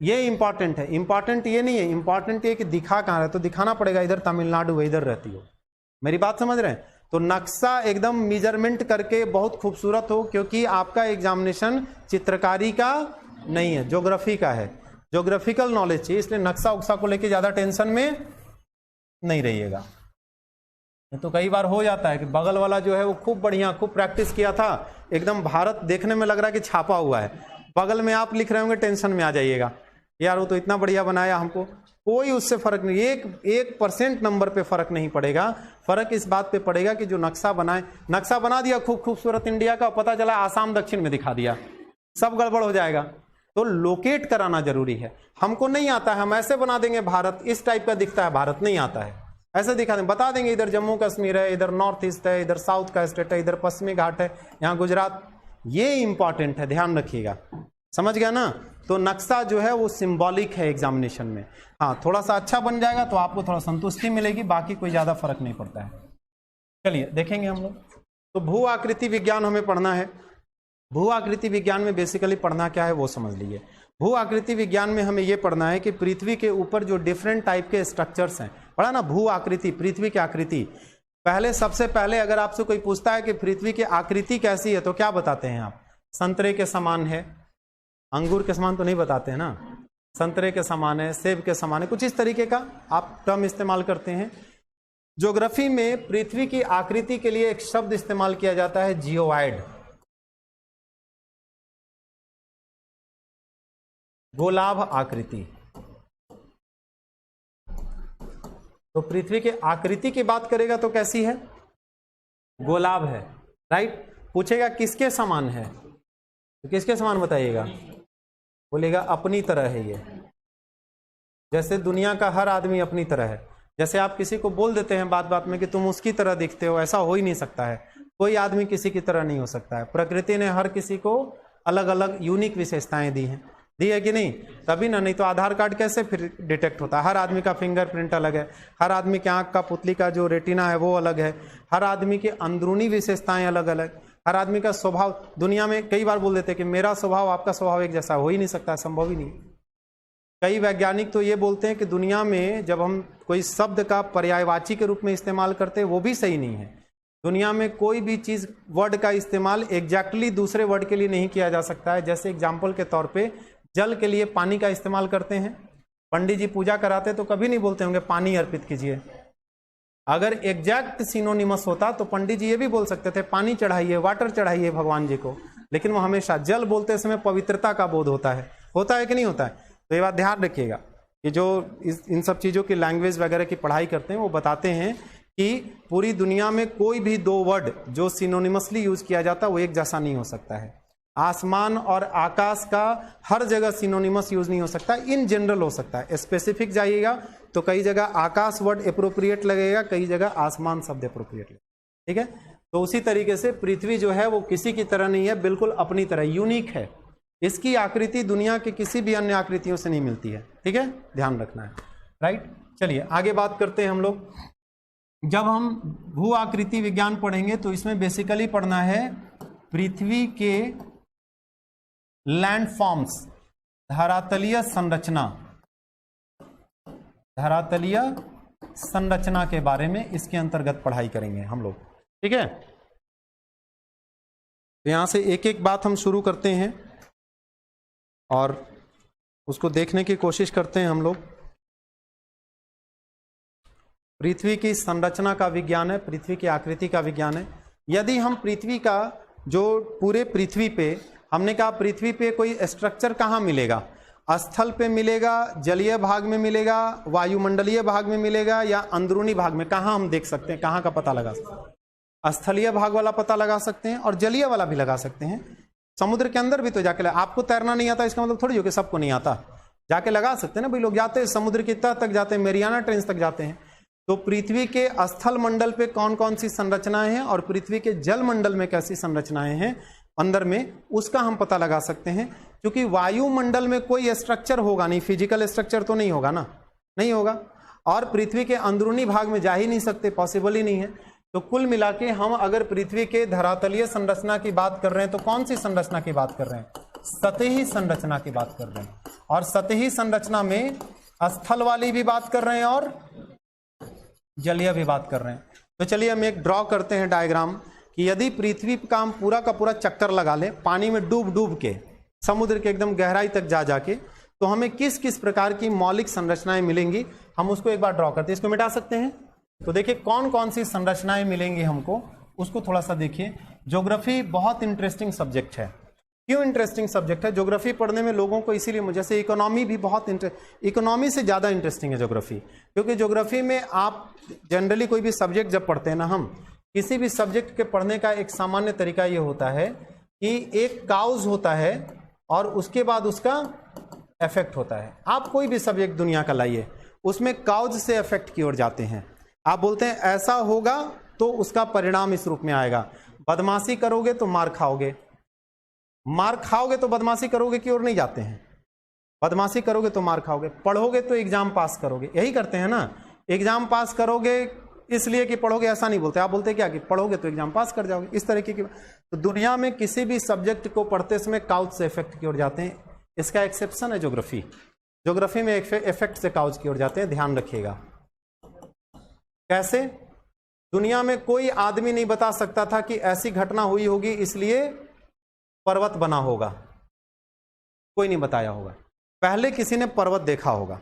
ये इंपॉर्टेंट है। इंपॉर्टेंट ये नहीं है, इंपॉर्टेंट ये कि दिखा कहाँ है, तो दिखाना पड़ेगा इधर तमिलनाडु है, इधर रहती हो। मेरी बात समझ रहे हैं? तो नक्शा एकदम मेजरमेंट करके बहुत खूबसूरत हो, क्योंकि आपका एग्जामिनेशन चित्रकारी का नहीं है, ज्योग्राफी का है, ज्योग्राफिकल नॉलेज चाहिए, इसलिए नक्शा उक्सा को लेके ज्यादा टेंशन में नहीं रहिएगा। तो कई बार हो जाता है कि बगल वाला जो है वो खूब बढ़िया, खूब प्रैक्टिस किया था, एकदम भारत देखने में लग रहा है कि छापा हुआ है, बगल में आप लिख रहे होंगे, टेंशन में आ जाइएगा, यार वो तो इतना बढ़िया बनाया, हमको कोई उससे फर्क नहीं, 1% नंबर पे फर्क नहीं पड़ेगा। फर्क इस बात पे पड़ेगा कि जो नक्शा बनाए, नक्शा बना दिया खूब खूबसूरत इंडिया का, पता चला आसाम दक्षिण में दिखा दिया, सब गड़बड़ हो जाएगा। तो लोकेट कराना जरूरी है। हमको नहीं आता है, हम ऐसे बना देंगे भारत इस टाइप का दिखता है, भारत नहीं आता है, ऐसे दिखा देंगे, बता देंगे इधर जम्मू कश्मीर है, इधर नॉर्थ ईस्ट है, इधर साउथ का स्टेट है, इधर पश्चिमी घाट है, यहाँ गुजरात। ये इंपॉर्टेंट है, ध्यान रखिएगा, समझ गया ना। तो नक्शा जो है वो सिंबॉलिक है एग्जामिनेशन में। हाँ, थोड़ा सा अच्छा बन जाएगा तो आपको थोड़ा संतुष्टि मिलेगी, बाकी कोई ज्यादा फर्क नहीं पड़ता है। चलिए देखेंगे हम लोग। तो भू आकृति विज्ञान हमें पढ़ना है। भू आकृति विज्ञान में बेसिकली पढ़ना क्या है वो समझ लीजिए। भू आकृति विज्ञान में हमें यह पढ़ना है कि पृथ्वी के ऊपर जो डिफरेंट टाइप के स्ट्रक्चर्स हैं, पढ़ा ना, भू आकृति, पृथ्वी की आकृति। पहले सबसे पहले अगर आपसे कोई पूछता है कि पृथ्वी की आकृति कैसी है तो क्या बताते हैं आप? संतरे के समान है, अंगूर के समान तो नहीं बताते हैं ना, संतरे के समान है, सेब के समान है, कुछ इस तरीके का आप टर्म इस्तेमाल करते हैं। ज्योग्राफी में पृथ्वी की आकृति के लिए एक शब्द इस्तेमाल किया जाता है, जियोइड, गोलाभ आकृति। तो पृथ्वी की आकृति की बात करेगा तो कैसी है? गोलाभ है, राइट। पूछेगा किसके समान है तो किसके समान बताइएगा? बोलेगा अपनी तरह है ये, जैसे दुनिया का हर आदमी अपनी तरह है। जैसे आप किसी को बोल देते हैं बात बात में कि तुम उसकी तरह दिखते हो, ऐसा हो ही नहीं सकता है, कोई आदमी किसी की तरह नहीं हो सकता है। प्रकृति ने हर किसी को अलग अलग यूनिक विशेषताएं दी हैं, दी है कि नहीं? तभी ना, नहीं तो आधार कार्ड कैसे फिर डिटेक्ट होता है? हर आदमी का फिंगरप्रिंट अलग है, हर आदमी के आंख का पुतली का जो रेटिना है वो अलग है, हर आदमी की अंदरूनी विशेषताएं अलग अलग, हर आदमी का स्वभाव। दुनिया में कई बार बोल देते हैं कि मेरा स्वभाव आपका स्वभाव एक जैसा हो ही नहीं सकता, संभव ही नहीं। कई वैज्ञानिक तो ये बोलते हैं कि दुनिया में जब हम कोई शब्द का पर्यायवाची के रूप में इस्तेमाल करते हैं वो भी सही नहीं है। दुनिया में कोई भी चीज़ वर्ड का इस्तेमाल एग्जैक्टली दूसरे वर्ड के लिए नहीं किया जा सकता है। जैसे एग्जाम्पल के तौर पे जल के लिए पानी का इस्तेमाल करते हैं। पंडित जी पूजा कराते तो कभी नहीं बोलते होंगे पानी अर्पित कीजिए। अगर एग्जैक्ट सिनोनिमस होता तो पंडित जी ये भी बोल सकते थे पानी चढ़ाइए, वाटर चढ़ाइए भगवान जी को, लेकिन वो हमेशा जल बोलते समय पवित्रता का बोध होता है कि नहीं होता है। तो ये बात ध्यान रखिएगा कि जो इन सब चीज़ों की लैंग्वेज वगैरह की पढ़ाई करते हैं वो बताते हैं कि पूरी दुनिया में कोई भी दो वर्ड जो सिनोनिमसली यूज किया जाता है वो एक जैसा नहीं हो सकता है। आसमान और आकाश का हर जगह सिनोनिमस यूज नहीं हो सकता, इन जनरल हो सकता है। स्पेसिफिक जाइएगा तो कई जगह आकाश वर्ड अप्रोप्रिएट लगेगा, कई जगह आसमान शब्द अप्रोप्रिएट लगेगा, ठीक है। तो उसी तरीके से पृथ्वी जो है वो किसी की तरह नहीं है, बिल्कुल अपनी तरह यूनिक है। इसकी आकृति दुनिया के किसी भी अन्य आकृतियों से नहीं मिलती है, ठीक है, ध्यान रखना है, राइट। चलिए आगे बात करते हैं हम लोग। जब हम भू आकृति विज्ञान पढ़ेंगे तो इसमें बेसिकली पढ़ना है पृथ्वी के लैंडफॉर्म्स, धरातलीय संरचना, धरातलीय संरचना के बारे में इसके अंतर्गत पढ़ाई करेंगे हम लोग, ठीक है। तो यहां से एक एक बात हम शुरू करते हैं और उसको देखने की कोशिश करते हैं हम लोग। पृथ्वी की संरचना का विज्ञान है, पृथ्वी की आकृति का विज्ञान है। यदि हम पृथ्वी का जो पूरे पृथ्वी पे, हमने कहा पृथ्वी पे कोई स्ट्रक्चर कहाँ मिलेगा, स्थल पे मिलेगा, जलीय भाग में मिलेगा, वायुमंडलीय भाग में मिलेगा या अंदरूनी भाग में, कहाँ हम देख सकते हैं, कहाँ का पता लगा सकते हैं। स्थलीय भाग वाला पता लगा सकते हैं और जलीय वाला भी लगा सकते हैं। समुद्र के अंदर भी तो जाके आपको तैरना नहीं आता इसका मतलब थोड़ी हो कि सबको नहीं आता, जाके लगा सकते हैं ना भाई। लोग जाते हैं समुद्र की तह तक जाते हैं, मेरियाना ट्रेंच तक जाते हैं। तो पृथ्वी के स्थल मंडल पे कौन कौन सी संरचनाएं हैं और पृथ्वी के जल मंडल में कैसी संरचनाएं हैं अंदर में, उसका हम पता लगा सकते हैं। क्योंकि वायुमंडल में कोई स्ट्रक्चर होगा नहीं, फिजिकल स्ट्रक्चर तो नहीं होगा ना, नहीं होगा, और पृथ्वी के अंदरूनी भाग में जा ही नहीं सकते, पॉसिबल ही नहीं है। तो कुल मिला के हम अगर पृथ्वी के धरातलीय संरचना की बात कर रहे हैं तो कौन सी संरचना की बात कर रहे हैं, सतही संरचना की बात कर रहे हैं। और सतही संरचना में स्थल वाली भी बात कर रहे हैं और जलीय भी बात कर रहे हैं। तो चलिए हम एक ड्रॉ करते हैं डायग्राम कि यदि पृथ्वी का हम पूरा का पूरा चक्कर लगा लें, पानी में डूब डूब के, समुद्र के एकदम गहराई तक जा जाके, तो हमें किस किस प्रकार की मौलिक संरचनाएं मिलेंगी, हम उसको एक बार ड्रॉ करते हैं। इसको मिटा सकते हैं। तो देखिए कौन कौन सी संरचनाएं मिलेंगी हमको, उसको थोड़ा सा देखिए। ज्योग्राफी बहुत इंटरेस्टिंग सब्जेक्ट है। क्यों इंटरेस्टिंग सब्जेक्ट है? ज्योग्राफी पढ़ने में लोगों को इसीलिए, जैसे इकोनॉमी भी बहुत इकोनॉमी से ज़्यादा इंटरेस्टिंग है ज्योग्राफी, क्योंकि ज्योग्राफी में आप जनरली कोई भी सब्जेक्ट जब पढ़ते हैं ना, हम किसी भी सब्जेक्ट के पढ़ने का एक सामान्य तरीका ये होता है कि एक काउज होता है और उसके बाद उसका इफेक्ट होता है। आप कोई भी सब्जेक्ट दुनिया का लाइए, उसमें काउज से इफेक्ट की ओर जाते हैं। आप बोलते हैं ऐसा होगा तो उसका परिणाम इस रूप में आएगा। बदमाशी करोगे तो मार खाओगे, मार खाओगे तो बदमाशी करोगे की ओर नहीं जाते हैं, बदमाशी करोगे तो मार खाओगे, पढ़ोगे तो एग्जाम पास करोगे, यही करते हैं ना। एग्जाम पास करोगे इसलिए कि पढ़ोगे ऐसा नहीं बोलते, आप बोलते क्या कि पढ़ोगे तो एग्जाम पास कर जाओगे, इस तरीके की। तो दुनिया में किसी भी सब्जेक्ट को पढ़ते समय काउज से इफेक्ट की ओर जाते हैं। इसका एक्सेप्शन है ज्योग्राफी। ज्योग्राफी में इफेक्ट से काउज की ओर जाते हैं, ध्यान रखिएगा। कैसे? दुनिया में कोई आदमी नहीं बता सकता था कि ऐसी घटना हुई होगी इसलिए पर्वत बना होगा, कोई नहीं बताया होगा। पहले किसी ने पर्वत देखा होगा,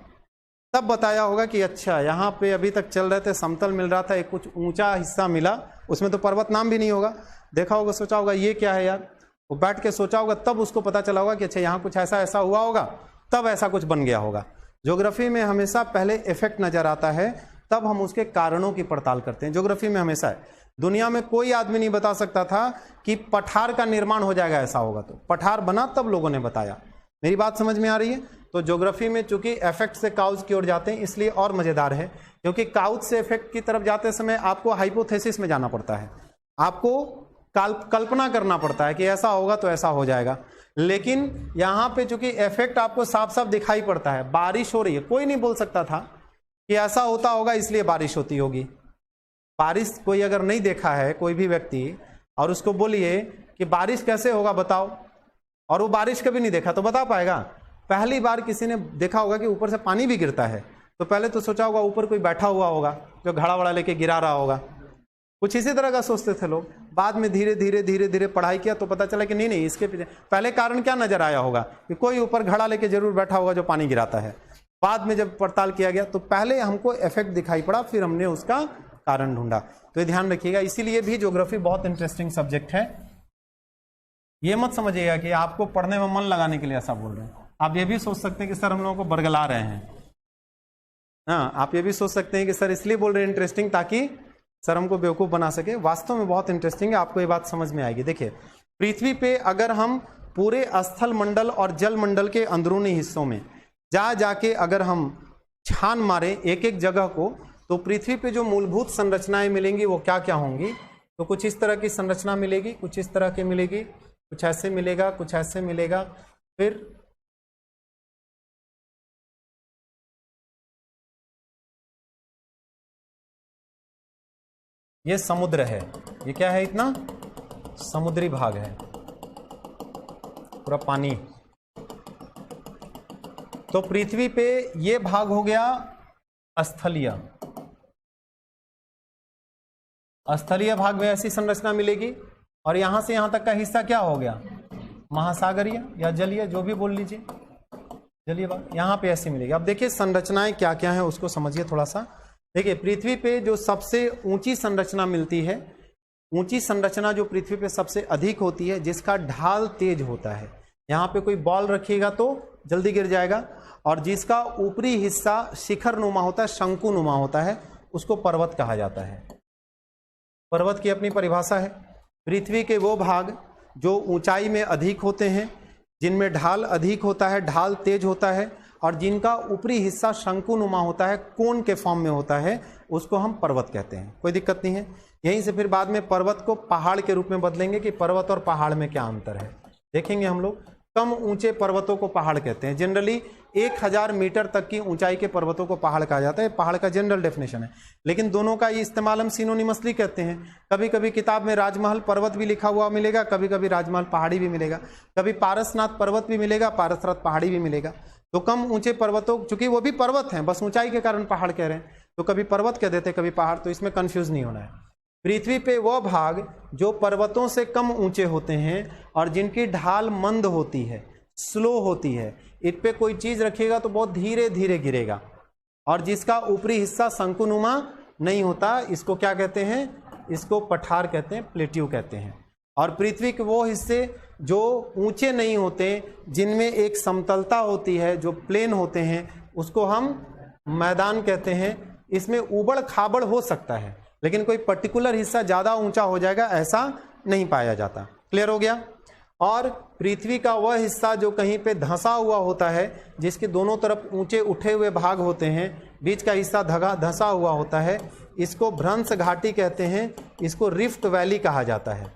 तब बताया होगा कि अच्छा यहाँ पे अभी तक चल रहे थे, समतल मिल रहा था, एक कुछ ऊंचा हिस्सा मिला, उसमें तो पर्वत नाम भी नहीं होगा, देखा होगा, सोचा होगा ये क्या है यार, वो बैठ के सोचा होगा, तब उसको पता चला होगा कि अच्छा यहाँ कुछ ऐसा ऐसा हुआ होगा, तब ऐसा कुछ बन गया होगा। ज्योग्राफी में हमेशा पहले इफेक्ट नजर आता है, तब हम उसके कारणों की पड़ताल करते हैं। ज्योग्राफी में हमेशा है। दुनिया में कोई आदमी नहीं बता सकता था कि पठार का निर्माण हो जाएगा, ऐसा होगा, तो पठार बना तब लोगों ने बताया। मेरी बात समझ में आ रही है? तो ज्योग्राफी में चूंकि इफेक्ट से काउज की ओर जाते हैं इसलिए और मजेदार है, क्योंकि काउज से इफेक्ट की तरफ जाते समय आपको हाइपोथेसिस में जाना पड़ता है, आपको कल्पना करना पड़ता है कि ऐसा होगा तो ऐसा हो जाएगा। लेकिन यहाँ पे चूंकि इफेक्ट आपको साफ साफ दिखाई पड़ता है, बारिश हो रही है, कोई नहीं बोल सकता था कि ऐसा होता होगा इसलिए बारिश होती होगी। बारिश कोई अगर नहीं देखा है कोई भी व्यक्ति और उसको बोलिए कि बारिश कैसे होगा बताओ, और वो बारिश कभी नहीं देखा, तो बता पाएगा? पहली बार किसी ने देखा होगा कि ऊपर से पानी भी गिरता है, तो पहले तो सोचा होगा ऊपर कोई बैठा हुआ होगा जो घड़ा वड़ा लेके गिरा रहा होगा, कुछ इसी तरह का सोचते थे लोग। बाद में धीरे धीरे धीरे धीरे पढ़ाई किया तो पता चला कि नहीं, इसके पीछे पहले कारण क्या नजर आया होगा कि कोई ऊपर घड़ा लेके जरूर बैठा होगा जो पानी गिराता है। बाद में जब पड़ताल किया गया तो पहले हमको इफेक्ट दिखाई पड़ा, फिर हमने उसका कारण ढूंढा। तो ये ध्यान रखिएगा, इसीलिए भी ज्योग्राफी बहुत इंटरेस्टिंग सब्जेक्ट है। ये मत समझिएगा कि आपको पढ़ने में मन लगाने के लिए ऐसा बोल रहे हैं। आप ये भी सोच सकते हैं कि सर हम लोगों को बरगला रहे हैं, हाँ, आप ये भी सोच सकते हैं कि सर इसलिए बोल रहे हैं इंटरेस्टिंग ताकि सर हमको बेवकूफ बना सके। वास्तव में बहुत इंटरेस्टिंग है, आपको ये बात समझ में आएगी। देखिए, पृथ्वी पे अगर हम पूरे स्थल मंडल और जल मंडल के अंदरूनी हिस्सों में जाके अगर हम छान मारे एक एक जगह को, तो पृथ्वी पे जो मूलभूत संरचनाएं मिलेंगी वो क्या क्या होंगी। तो कुछ इस तरह की संरचना मिलेगी, कुछ इस तरह की मिलेगी, कुछ ऐसे मिलेगा, कुछ ऐसे मिलेगा। फिर ये समुद्र है, ये क्या है, इतना समुद्री भाग है, पूरा पानी। तो पृथ्वी पे ये भाग हो गया स्थलीय। स्थलीय भाग में ऐसी संरचना मिलेगी, और यहां से यहां तक का हिस्सा क्या हो गया, महासागरीय या जलीय, जो भी बोल लीजिए, जलीय भाग। यहां पे ऐसी मिलेगी। अब देखिए संरचनाएं क्या क्या है उसको समझिए थोड़ा सा। देखिए, पृथ्वी पे जो सबसे ऊंची संरचना मिलती है, ऊंची संरचना जो पृथ्वी पे सबसे अधिक होती है, जिसका ढाल तेज होता है, यहाँ पे कोई बॉल रखिएगा तो जल्दी गिर जाएगा, और जिसका ऊपरी हिस्सा शिखर नुमा होता है, शंकु नुमा होता है, उसको पर्वत कहा जाता है। पर्वत की अपनी परिभाषा है। पृथ्वी के वो भाग जो ऊंचाई में अधिक होते हैं, जिनमें ढाल अधिक होता है, ढाल तेज होता है, और जिनका ऊपरी हिस्सा शंकुनुमा होता है, कोन के फॉर्म में होता है, उसको हम पर्वत कहते हैं। कोई दिक्कत नहीं है। यहीं से फिर बाद में पर्वत को पहाड़ के रूप में बदलेंगे कि पर्वत और पहाड़ में क्या अंतर है, देखेंगे हम लोग। कम ऊंचे पर्वतों को पहाड़ कहते हैं। जनरली 1000 मीटर तक की ऊंचाई के पर्वतों को पहाड़ कहा जाता है, पहाड़ का जनरल डेफिनेशन है। लेकिन दोनों का ये इस्तेमाल हम सिनोनिमसली कहते हैं। कभी कभी किताब में राजमहल पर्वत भी लिखा हुआ मिलेगा, कभी कभी राजमहल पहाड़ी भी मिलेगा, कभी पारसनाथ पर्वत भी मिलेगा, पारसनाथ पहाड़ी भी मिलेगा। तो कम ऊंचे पर्वतों, चूंकि वो भी पर्वत हैं, बस ऊंचाई के कारण पहाड़ कह रहे हैं, तो कभी पर्वत कह देते, कभी पहाड़, तो इसमें कंफ्यूज नहीं होना है। पृथ्वी पे वह भाग जो पर्वतों से कम ऊंचे होते हैं और जिनकी ढाल मंद होती है, स्लो होती है, इन पे कोई चीज रखिएगा तो बहुत धीरे धीरे गिरेगा, और जिसका ऊपरी हिस्सा शंकुनुमा नहीं होता, इसको क्या कहते हैं, इसको पठार कहते हैं, प्लेट्यू कहते हैं। और पृथ्वी के वो हिस्से जो ऊंचे नहीं होते, जिनमें एक समतलता होती है, जो प्लेन होते हैं, उसको हम मैदान कहते हैं। इसमें उबड़ खाबड़ हो सकता है, लेकिन कोई पर्टिकुलर हिस्सा ज्यादा ऊंचा हो जाएगा ऐसा नहीं पाया जाता। क्लियर हो गया। और पृथ्वी का वह हिस्सा जो कहीं पे धंसा हुआ होता है, जिसके दोनों तरफ ऊंचे उठे हुए भाग होते हैं, बीच का हिस्सा धंसा हुआ होता है, इसको भ्रंश घाटी कहते हैं, इसको रिफ्ट वैली कहा जाता है।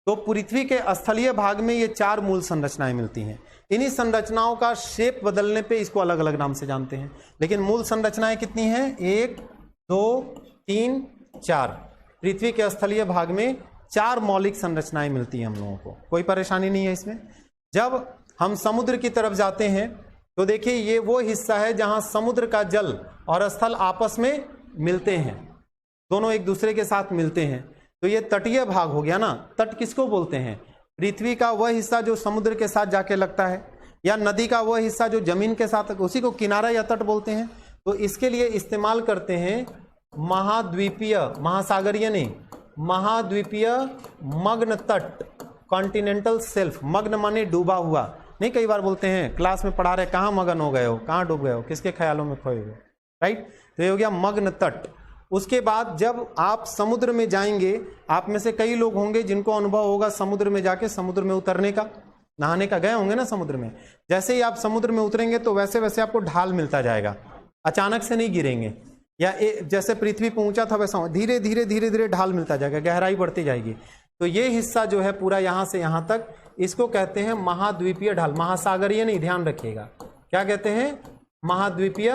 तो पृथ्वी के स्थलीय भाग में ये 4 मूल संरचनाएं मिलती हैं। इन्हीं संरचनाओं का शेप बदलने पे इसको अलग अलग नाम से जानते हैं, लेकिन मूल संरचनाएं कितनी हैं, 1 2 3 4। पृथ्वी के स्थलीय भाग में 4 मौलिक संरचनाएं मिलती हैं हम लोगों को, कोई परेशानी नहीं है इसमें। जब हम समुद्र की तरफ जाते हैं तो देखिए ये वो हिस्सा है जहां समुद्र का जल और स्थल आपस में मिलते हैं, दोनों एक दूसरे के साथ मिलते हैं, तो ये तटीय भाग हो गया ना। तट किसको बोलते हैं, पृथ्वी का वह हिस्सा जो समुद्र के साथ जाके लगता है, या नदी का वह हिस्सा जो जमीन के साथ, उसी को किनारा या तट बोलते हैं। तो इसके लिए इस्तेमाल करते हैं महाद्वीपीय, महासागरीय नहीं, महाद्वीपीय मग्न तट, कॉन्टिनेंटल सेल्फ। मग्न माने डूबा हुआ, नहीं कई बार बोलते हैं क्लास में पढ़ा रहे, कहाँ मगन हो गए हो, कहाँ डूब गए हो, किसके ख्यालों में खोए हुए, राइट। तो ये हो गया मग्न तट। उसके बाद जब आप समुद्र में जाएंगे, आप में से कई लोग होंगे जिनको अनुभव होगा समुद्र में जाके समुद्र में उतरने का, नहाने का, गए होंगे ना समुद्र में। जैसे ही आप समुद्र में उतरेंगे तो वैसे वैसे आपको ढाल मिलता जाएगा, अचानक से नहीं गिरेंगे, या जैसे पृथ्वी पे ऊंचा था वैसा धीरे धीरे धीरे धीरे ढाल मिलता जाएगा, गहराई बढ़ती जाएगी। तो ये हिस्सा जो है पूरा यहाँ से यहाँ तक, इसको कहते हैं महाद्वीपीय ढाल। महासागरीय नहीं, ध्यान रखिएगा, क्या कहते हैं, महाद्वीपीय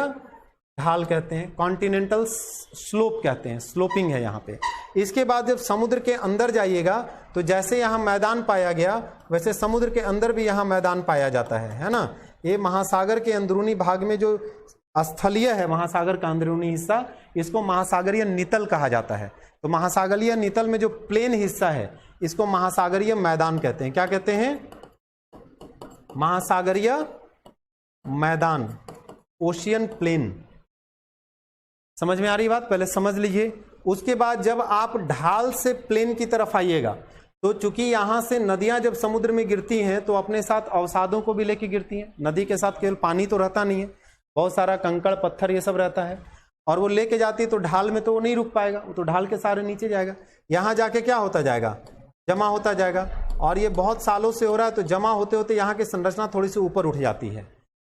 ढाल कहते हैं, कॉन्टिनेंटल स्लोप कहते हैं, स्लोपिंग है यहाँ पे। इसके बाद जब समुद्र के अंदर जाइएगा तो जैसे यहाँ मैदान पाया गया वैसे समुद्र के अंदर भी यहाँ मैदान पाया जाता है ना। ये महासागर के अंदरूनी भाग में जो स्थलीय है, महासागर का अंदरूनी हिस्सा, इसको महासागरीय नितल कहा जाता है। तो महासागरीय नितल में जो प्लेन हिस्सा है इसको महासागरीय मैदान कहते हैं। क्या कहते हैं? महासागरीय मैदान, ओशियन प्लेन। समझ में आ रही बात? पहले समझ लीजिए। उसके बाद जब आप ढाल से प्लेन की तरफ आइएगा तो चूंकि यहां से नदियां जब समुद्र में गिरती हैं तो अपने साथ अवसादों को भी लेके गिरती हैं। नदी के साथ केवल पानी तो रहता नहीं है, बहुत सारा कंकड़ पत्थर ये सब रहता है, और वो लेके जाती है तो ढाल में तो वो नहीं रुक पाएगा, वो तो ढाल के सारे नीचे जाएगा। यहां जाके क्या होता जाएगा? जमा होता जाएगा। और ये बहुत सालों से हो रहा है, तो जमा होते होते यहाँ की संरचना थोड़ी सी ऊपर उठ जाती है।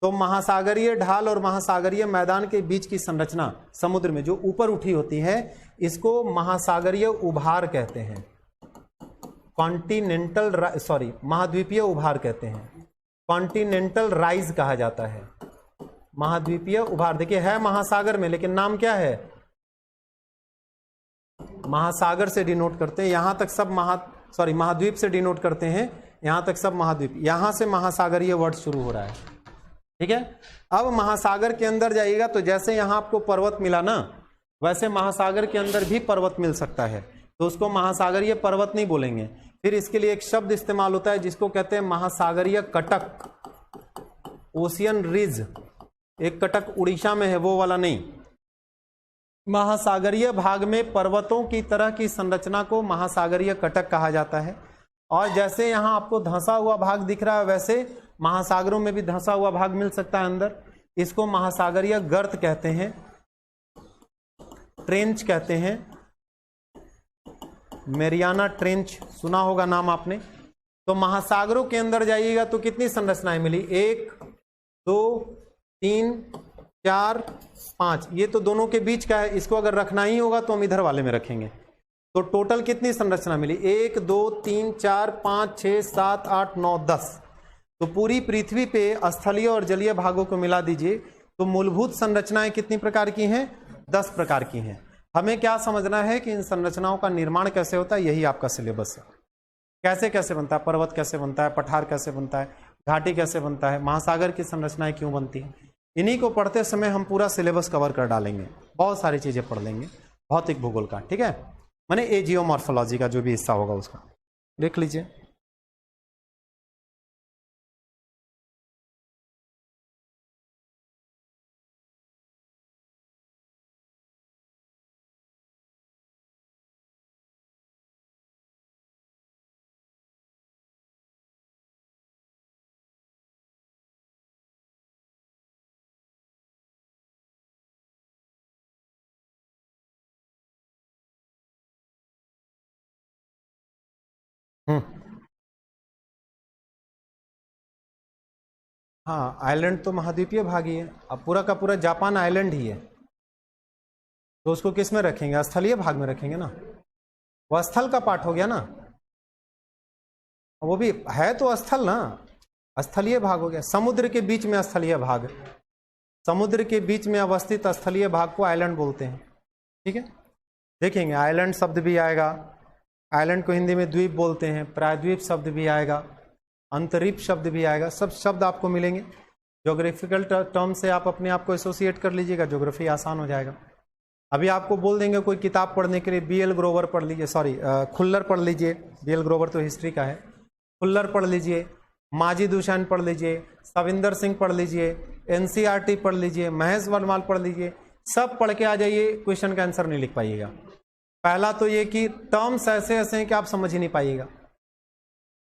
तो महासागरीय ढाल और महासागरीय मैदान के बीच की संरचना समुद्र में जो ऊपर उठी होती है इसको महासागरीय उभार कहते हैं। महाद्वीपीय उभार कहते हैं। कॉन्टिनेंटल राइज कहा जाता है। महाद्वीपीय उभार देखिए है महासागर में, लेकिन नाम क्या है? महासागर से डिनोट करते हैं। यहां तक सब महाद्वीप से डिनोट करते हैं, यहां तक सब महाद्वीप। यहां से महासागरीय वर्ड शुरू हो रहा है, ठीक है। अब महासागर के अंदर जाइएगा तो जैसे यहां आपको पर्वत मिला ना, वैसे महासागर के अंदर भी पर्वत मिल सकता है, तो उसको महासागरीय पर्वत नहीं बोलेंगे। फिर इसके लिए एक शब्द इस्तेमाल होता है जिसको कहते हैं महासागरीय कटक, ओशियन रिज। एक कटक उड़ीसा में है, वो वाला नहीं। महासागरीय भाग में पर्वतों की तरह की संरचना को महासागरीय कटक कहा जाता है। और जैसे यहां आपको धंसा हुआ भाग दिख रहा है वैसे महासागरों में भी धंसा हुआ भाग मिल सकता है अंदर। इसको महासागरीय गर्त कहते हैं, ट्रेंच कहते हैं। मेरियाना ट्रेंच सुना होगा नाम आपने। तो महासागरों के अंदर जाइएगा तो कितनी संरचनाएं मिली? 1 2 3 4 5। ये तो दोनों के बीच का है, इसको अगर रखना ही होगा तो हम इधर वाले में रखेंगे। तो टोटल कितनी संरचना मिली? 1 2 3 4 5 6 7 8 9 10। तो पूरी पृथ्वी पे स्थलीय और जलीय भागों को मिला दीजिए तो मूलभूत संरचनाएं कितनी प्रकार की हैं? 10 प्रकार की हैं। हमें क्या समझना है कि इन संरचनाओं का निर्माण कैसे होता है, यही आपका सिलेबस है। कैसे कैसे बनता है, पर्वत कैसे बनता है, पठार कैसे बनता है, घाटी कैसे बनता है, महासागर की संरचनाएं क्यों बनती है, इन्हीं को पढ़ते समय हम पूरा सिलेबस कवर कर डालेंगे। बहुत सारी चीजें पढ़ लेंगे भौतिक भूगोल का, ठीक है। माने ए जियोमॉर्फोलॉजी का जो भी हिस्सा होगा उसका देख लीजिए। हाँ, आइलैंड तो महाद्वीपीय भाग ही है। अब पूरा का पूरा जापान आइलैंड ही है, तो उसको किस में रखेंगे? स्थलीय भाग में रखेंगे ना, वो स्थल का पार्ट हो गया ना, वो भी है तो स्थल ना, स्थलीय भाग हो गया। समुद्र के बीच में स्थलीय भाग, समुद्र के बीच में अवस्थित स्थलीय भाग को आइलैंड बोलते हैं, ठीक है। देखेंगे आइलैंड शब्द भी आएगा, आइलैंड को हिंदी में द्वीप बोलते हैं, प्रायद्वीप शब्द भी आएगा, अंतरिक्ष शब्द भी आएगा, सब शब्द आपको मिलेंगे। ज्योग्राफिकल टर्म से आप अपने आप को एसोसिएट कर लीजिएगा, ज्योग्राफी आसान हो जाएगा। अभी आपको बोल देंगे कोई किताब पढ़ने के लिए, बीएल ग्रोवर पढ़ लीजिए, खुल्लर पढ़ लीजिए। बीएल ग्रोवर तो हिस्ट्री का है, खुल्लर पढ़ लीजिए, माजिद हुसैन पढ़ लीजिए, सविंदर सिंह पढ़ लीजिए, एनसीईआरटी पढ़ लीजिए, महेश वर्माल पढ़ लीजिए। सब पढ़ के आ जाइए, क्वेश्चन का आंसर नहीं लिख पाइएगा। पहला तो ये कि टर्म्स ऐसे ऐसे हैं कि आप समझ ही नहीं पाइएगा।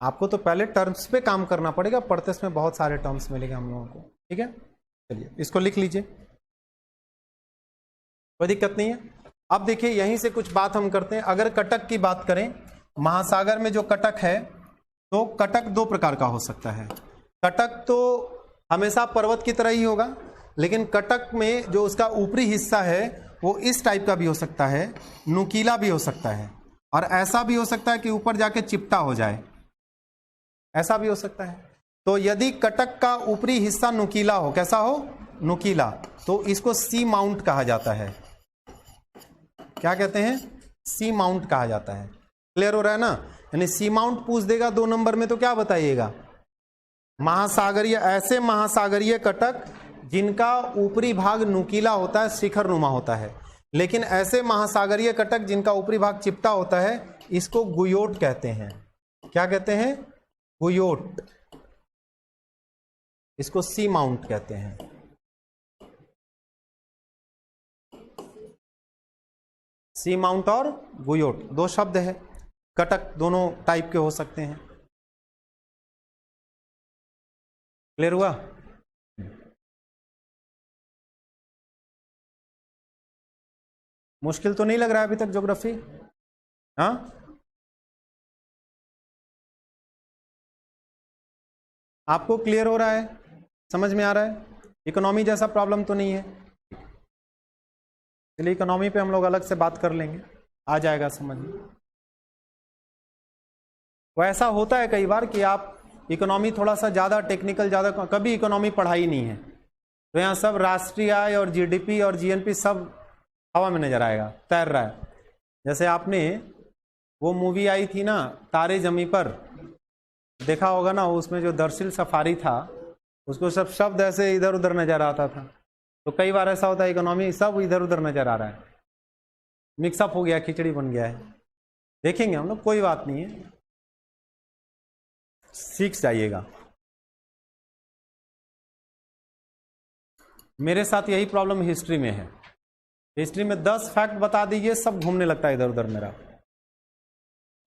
आपको तो पहले टर्म्स पे काम करना पड़ेगा, पढ़ते इसमें बहुत सारे टर्म्स मिलेंगे हम लोगों को, ठीक है। चलिए इसको लिख लीजिए, कोई दिक्कत नहीं है। अब देखिए यहीं से कुछ बात हम करते हैं। अगर कटक की बात करें, महासागर में जो कटक है, तो कटक 2 प्रकार का हो सकता है। कटक तो हमेशा पर्वत की तरह ही होगा, लेकिन कटक में जो उसका ऊपरी हिस्सा है वो इस टाइप का भी हो सकता है, नुकीला भी हो सकता है, और ऐसा भी हो सकता है कि ऊपर जाके चिपटा हो जाए, ऐसा भी हो सकता है। तो यदि कटक का ऊपरी हिस्सा नुकीला हो, कैसा हो? नुकीला, तो इसको सी माउंट कहा जाता है। क्या कहते हैं? सी माउंट कहा जाता है। क्लियर हो रहा है ना? यानी सी माउंट पूछ देगा 2 नंबर में तो क्या बताइएगा? महासागरीय, ऐसे महासागरीय कटक जिनका ऊपरी भाग नुकीला होता है, शिखर नुमा होता है। लेकिन ऐसे महासागरीय कटक जिनका ऊपरी भाग चिपटा होता है, इसको गुयोट कहते हैं। क्या कहते हैं? गुयोट। इसको सी माउंट कहते हैं। सी माउंट और गुयोट 2 शब्द है, कटक दोनों टाइप के हो सकते हैं। क्लियर हुआ? मुश्किल तो नहीं लग रहा है अभी तक ज्योग्राफी? हाँ, आपको क्लियर हो रहा है, समझ में आ रहा है? इकोनॉमी जैसा प्रॉब्लम तो नहीं है? चलिए इकोनॉमी पे हम लोग अलग से बात कर लेंगे, आ जाएगा समझ में। वो ऐसा होता है कई बार कि आप इकोनॉमी थोड़ा सा ज़्यादा टेक्निकल, ज़्यादा, कभी इकोनॉमी पढ़ाई नहीं है तो यहाँ सब राष्ट्रीय आय और जीडीपी और जीएनपी सब हवा में नजर आएगा, तैर रहा है। जैसे आपने वो मूवी आई थी ना तारे जमी पर, देखा होगा ना, उसमें जो दरसिल सफारी था उसको सब शब्द ऐसे इधर उधर नजर आता था। तो कई बार ऐसा होता है इकोनॉमी सब इधर उधर नजर आ रहा है, मिक्सअप हो गया, खिचड़ी बन गया है। देखेंगे हम लोग, कोई बात नहीं है, सीख जाइएगा। मेरे साथ यही प्रॉब्लम हिस्ट्री में है। हिस्ट्री में 10 फैक्ट बता दीजिए, सब घूमने लगता है इधर उधर, मेरा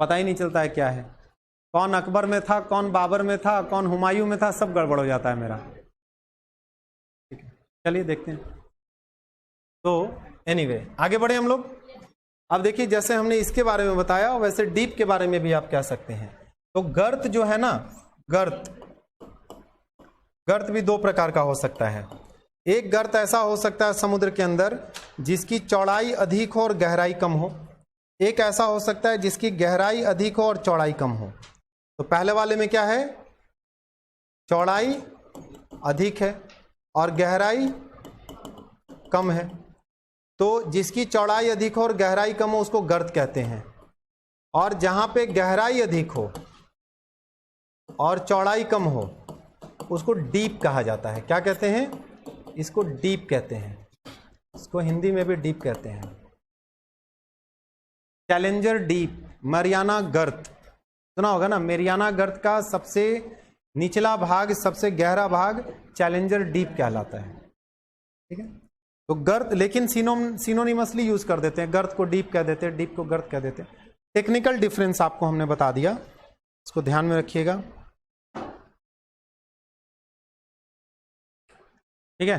पता ही नहीं चलता है क्या है, कौन अकबर में था, कौन बाबर में था, कौन हुमायूं में था, सब गड़बड़ हो जाता है मेरा। ठीक है, चलिए देखते हैं। तो एनीवे आगे बढ़े हम लोग। अब देखिए, जैसे हमने इसके बारे में बताया वैसे डीप के बारे में भी आप कह सकते हैं। तो गर्त जो है ना, गर्त भी 2 प्रकार का हो सकता है। एक गर्त ऐसा हो सकता है समुद्र के अंदर जिसकी चौड़ाई अधिक हो और गहराई कम हो। एक ऐसा हो सकता है जिसकी गहराई अधिक हो और चौड़ाई कम हो। तो पहले वाले में क्या है? चौड़ाई अधिक है और गहराई कम है। तो जिसकी चौड़ाई अधिक हो और गहराई कम हो उसको गर्त कहते हैं। और जहां पे गहराई अधिक हो और चौड़ाई कम हो उसको डीप कहा जाता है। क्या कहते हैं? इसको डीप कहते हैं। इसको हिंदी में भी डीप कहते हैं। चैलेंजर डीप, मरियाना गर्त सुना होगा ना, मरियाना गर्त का सबसे निचला भाग, सबसे गहरा भाग चैलेंजर डीप कहलाता है। ठीक है, तो गर्त, लेकिन सिनोनिमसली यूज कर देते हैं, गर्त को डीप कह देते हैं, डीप को गर्त कह देते हैं। टेक्निकल डिफरेंस आपको हमने बता दिया, इसको ध्यान में रखिएगा। ठीक है,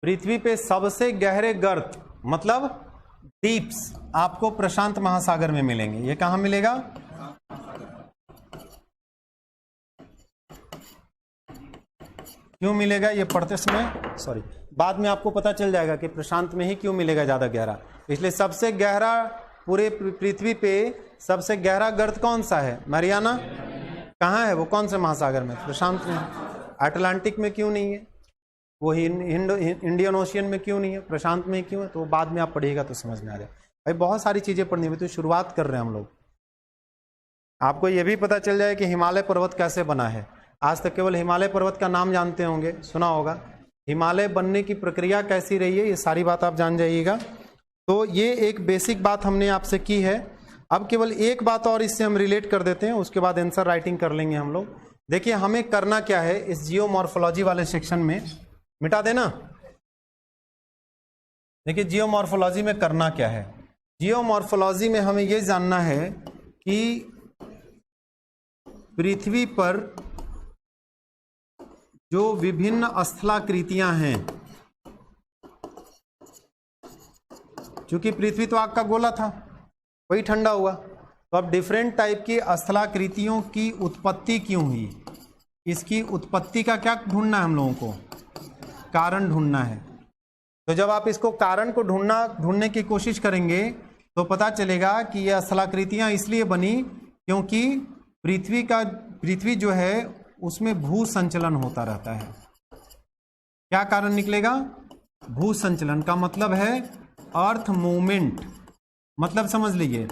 पृथ्वी पे सबसे गहरे गर्त मतलब डीप्स आपको प्रशांत महासागर में मिलेंगे। ये कहां मिलेगा? क्यों मिलेगा ये पढ़ते समय, सॉरी, बाद में आपको पता चल जाएगा कि प्रशांत में ही क्यों मिलेगा ज्यादा गहरा। इसलिए सबसे गहरा पूरे पृथ्वी पे सबसे गहरा गर्त कौन सा है? मरियाना। कहाँ है वो? कौन से महासागर में? प्रशांत में। अटलांटिक में क्यों नहीं है? वो इंडियन ओशियन में क्यों नहीं है? प्रशांत में क्यों है? तो बाद में आप पढ़िएगा तो समझ में आ जाए। भाई बहुत सारी चीजें पढ़नी है, तो शुरुआत कर रहे हैं हम लोग। आपको ये भी पता चल जाए कि हिमालय पर्वत कैसे बना है। आज तक केवल हिमालय पर्वत का नाम जानते होंगे, सुना होगा। हिमालय बनने की प्रक्रिया कैसी रही है, ये सारी बात आप जान जाइएगा। तो ये एक बेसिक बात हमने आपसे की है। अब केवल एक बात और इससे हम रिलेट कर देते हैं, उसके बाद आंसर राइटिंग कर लेंगे हम लोग। देखिए हमें करना क्या है इस जियोमॉर्फोलॉजी वाले सेक्शन में, मिटा देना। देखिए जियोमॉर्फोलॉजी में करना क्या है। जियोमॉर्फोलॉजी में हमें यह जानना है कि पृथ्वी पर जो विभिन्न स्थलाकृतियां हैं, क्योंकि पृथ्वी तो आग का गोला था, वही ठंडा हुआ, तो अब डिफरेंट टाइप की स्थलाकृतियों की उत्पत्ति क्यों हुई, इसकी उत्पत्ति का क्या ढूंढना है हम लोगों को? कारण ढूंढना है। तो जब आप इसको कारण को ढूंढने की कोशिश करेंगे तो पता चलेगा कि यह स्थलाकृतियां इसलिए बनी क्योंकि पृथ्वी जो है उसमें भू संचलन होता रहता है। क्या कारण निकलेगा? भू संचलन का मतलब है अर्थ मूवमेंट, मतलब समझ लीजिए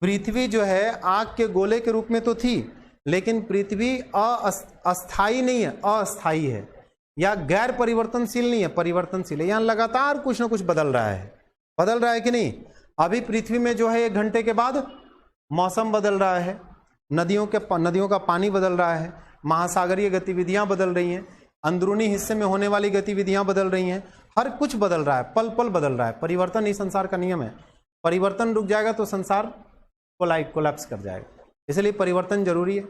पृथ्वी जो है आग के गोले के रूप में तो थी, लेकिन पृथ्वी अस्थाई नहीं है, अस्थाई है, या गैर परिवर्तनशील नहीं है, परिवर्तनशील है। यहाँ लगातार कुछ ना कुछ बदल रहा है कि नहीं। अभी पृथ्वी में जो है 1 घंटे के बाद मौसम बदल रहा है, नदियों का पानी बदल रहा है, महासागरीय गतिविधियां बदल रही हैं, अंदरूनी हिस्से में होने वाली गतिविधियां बदल रही हैं, हर कुछ बदल रहा है, पल पल बदल रहा है। परिवर्तन ही संसार का नियम है। परिवर्तन रुक जाएगा तो संसार कोलैप्स कर जाएगा, इसलिए परिवर्तन जरूरी है।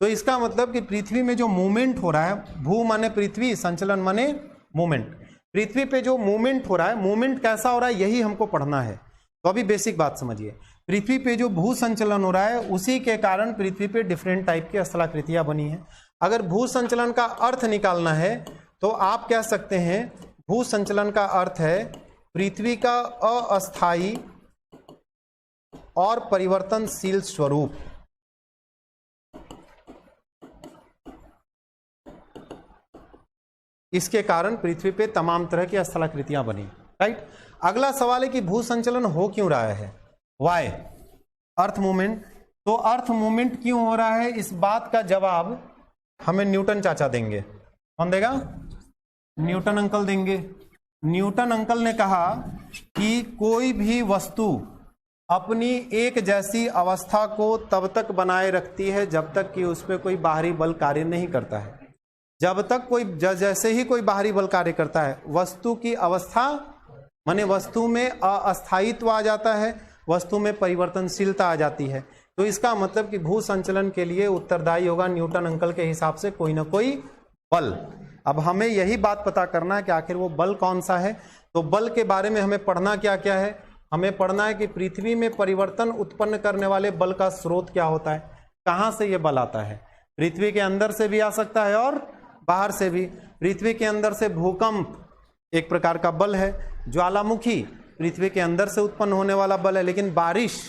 तो इसका मतलब कि पृथ्वी में जो मूवमेंट हो रहा है, भू माने पृथ्वी, संचलन माने मूवमेंट, पृथ्वी पे जो मूवमेंट हो रहा है, मूवमेंट कैसा हो रहा है यही हमको पढ़ना है। तो अभी बेसिक बात समझिए, पृथ्वी पे जो भू संचलन हो रहा है उसी के कारण पृथ्वी पे डिफरेंट टाइप की स्थलाकृतियां बनी हैं। अगर भू संचलन का अर्थ निकालना है तो आप कह सकते हैं भू संचलन का अर्थ है पृथ्वी का अस्थायी और परिवर्तनशील स्वरूप। इसके कारण पृथ्वी पे तमाम तरह की स्थलाकृतियां बनी, राइट। अगला सवाल है कि भू संचलन हो क्यों रहा है, वाई, अर्थ मूवमेंट। तो अर्थ मूवमेंट क्यों हो रहा है, इस बात का जवाब हमें न्यूटन चाचा देंगे। कौन देगा? न्यूटन अंकल देंगे। न्यूटन अंकल ने कहा कि कोई भी वस्तु अपनी एक जैसी अवस्था को तब तक बनाए रखती है जब तक कि उस पर कोई बाहरी बल कार्य नहीं करता है। जब तक कोई जैसे ही कोई बाहरी बल कार्य करता है, वस्तु की अवस्था माने वस्तु में अस्थायित्व आ जाता है, वस्तु में परिवर्तनशीलता आ जाती है। तो इसका मतलब कि भू संचलन के लिए उत्तरदायी होगा न्यूटन अंकल के हिसाब से कोई ना कोई बल। अब हमें यही बात पता करना है कि आखिर वो बल कौन सा है। तो बल के बारे में हमें पढ़ना क्या क्या है, हमें पढ़ना है कि पृथ्वी में परिवर्तन उत्पन्न करने वाले बल का स्रोत क्या होता है, कहां से ये बल आता है। पृथ्वी के अंदर से भी आ सकता है और बाहर से भी। पृथ्वी के अंदर से भूकंप एक प्रकार का बल है, ज्वालामुखी पृथ्वी के अंदर से उत्पन्न होने वाला बल है, लेकिन बारिश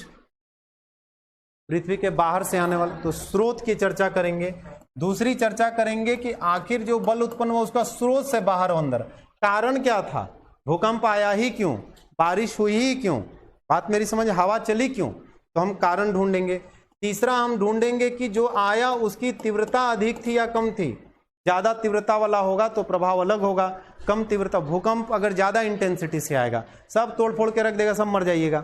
पृथ्वी के बाहर से आने वाला। तो स्रोत की चर्चा करेंगे। दूसरी चर्चा करेंगे कि आखिर जो बल उत्पन्न हुआ उसका स्रोत से बाहर और अंदर कारण क्या था, भूकंप आया ही क्यों, बारिश हुई ही क्यों, बात मेरी समझ, हवा चली क्यों, तो हम कारण ढूंढेंगे। तीसरा हम ढूंढेंगे कि जो आया उसकी तीव्रता अधिक थी या कम थी। ज्यादा तीव्रता वाला होगा तो प्रभाव अलग होगा, कम तीव्रता, भूकंप अगर ज्यादा इंटेंसिटी से आएगा सब तोड़ फोड़ के रख देगा, सब मर जाइएगा।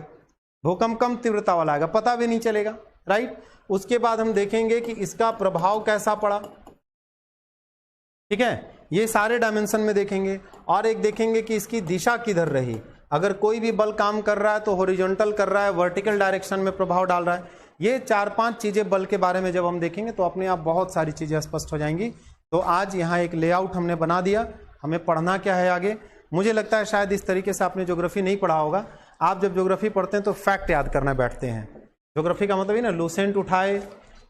भूकंप कम तीव्रता वाला आएगा, पता भी नहीं चलेगा, राइट। उसके बाद हम देखेंगे कि इसका प्रभाव कैसा पड़ा, ठीक है, ये सारे डायमेंशन में देखेंगे। और एक देखेंगे कि इसकी दिशा किधर रही, अगर कोई भी बल काम कर रहा है तो हॉरिजॉन्टल कर रहा है, वर्टिकल डायरेक्शन में प्रभाव डाल रहा है। ये 4-5 चीजें बल के बारे में जब हम देखेंगे तो अपने आप बहुत सारी चीजें स्पष्ट हो जाएंगी। तो आज यहाँ एक लेआउट हमने बना दिया, हमें पढ़ना क्या है आगे। मुझे लगता है शायद इस तरीके से आपने ज्योग्राफी नहीं पढ़ा होगा। आप जब ज्योग्राफी पढ़ते हैं तो फैक्ट याद करना बैठते हैं। ज्योग्राफी का मतलब है ना, लूसेंट उठाए,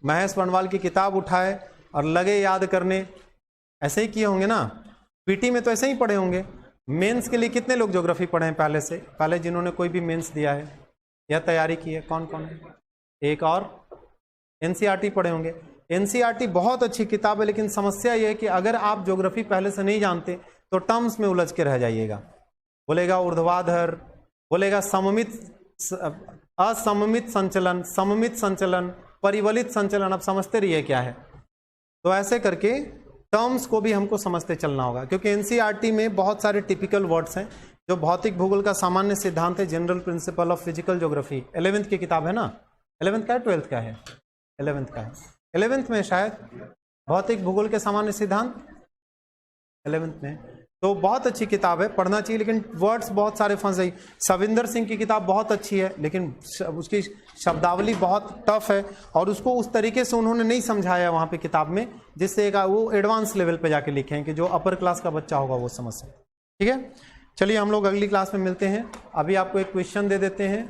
महेश बनवाल की किताब उठाए और लगे याद करने, ऐसे ही किए होंगे ना। पीटी में तो ऐसे ही पढ़े होंगे। मेंस के लिए कितने लोग ज्योग्राफी पढ़े हैं पहले से, पहले जिन्होंने कोई भी मेंस दिया है या तैयारी की है, कौन कौन है? एक और एनसीईआरटी पढ़े होंगे। एनसीईआरटी बहुत अच्छी किताब है, लेकिन समस्या यह है कि अगर आप ज्योग्राफी पहले से नहीं जानते तो टर्म्स में उलझ के रह जाइएगा। बोलेगा ऊर्ध्वाधर, बोलेगा सममित, असममित संचलन, सममित संचलन, परिवलित संचलन, आप समझते रहिए क्या है। तो ऐसे करके टर्म्स को भी हमको समझते चलना होगा, क्योंकि एनसीईआरटी में बहुत सारे टिपिकल वर्ड्स हैं जो भौतिक भूगोल का सामान्य सिद्धांत है, general principle of physical geography, 11th की किताब है ना। 11th का है 12th का है? 11th का है। 11th में शायद भौतिक भूगोल के सामान्य सिद्धांत 11th में, तो बहुत अच्छी किताब है, पढ़ना चाहिए। लेकिन वर्ड्स बहुत सारे फंस गई। सविंदर सिंह की किताब बहुत अच्छी है, लेकिन उसकी शब्दावली बहुत टफ है और उसको उस तरीके से उन्होंने नहीं समझाया वहाँ पे किताब में, जिससे वो एडवांस लेवल पे जाके लिखे हैं कि जो अपर क्लास का बच्चा होगा वो समझ सके। ठीक है, चलिए हम लोग अगली क्लास में मिलते हैं। अभी आपको एक क्वेश्चन दे देते हैं।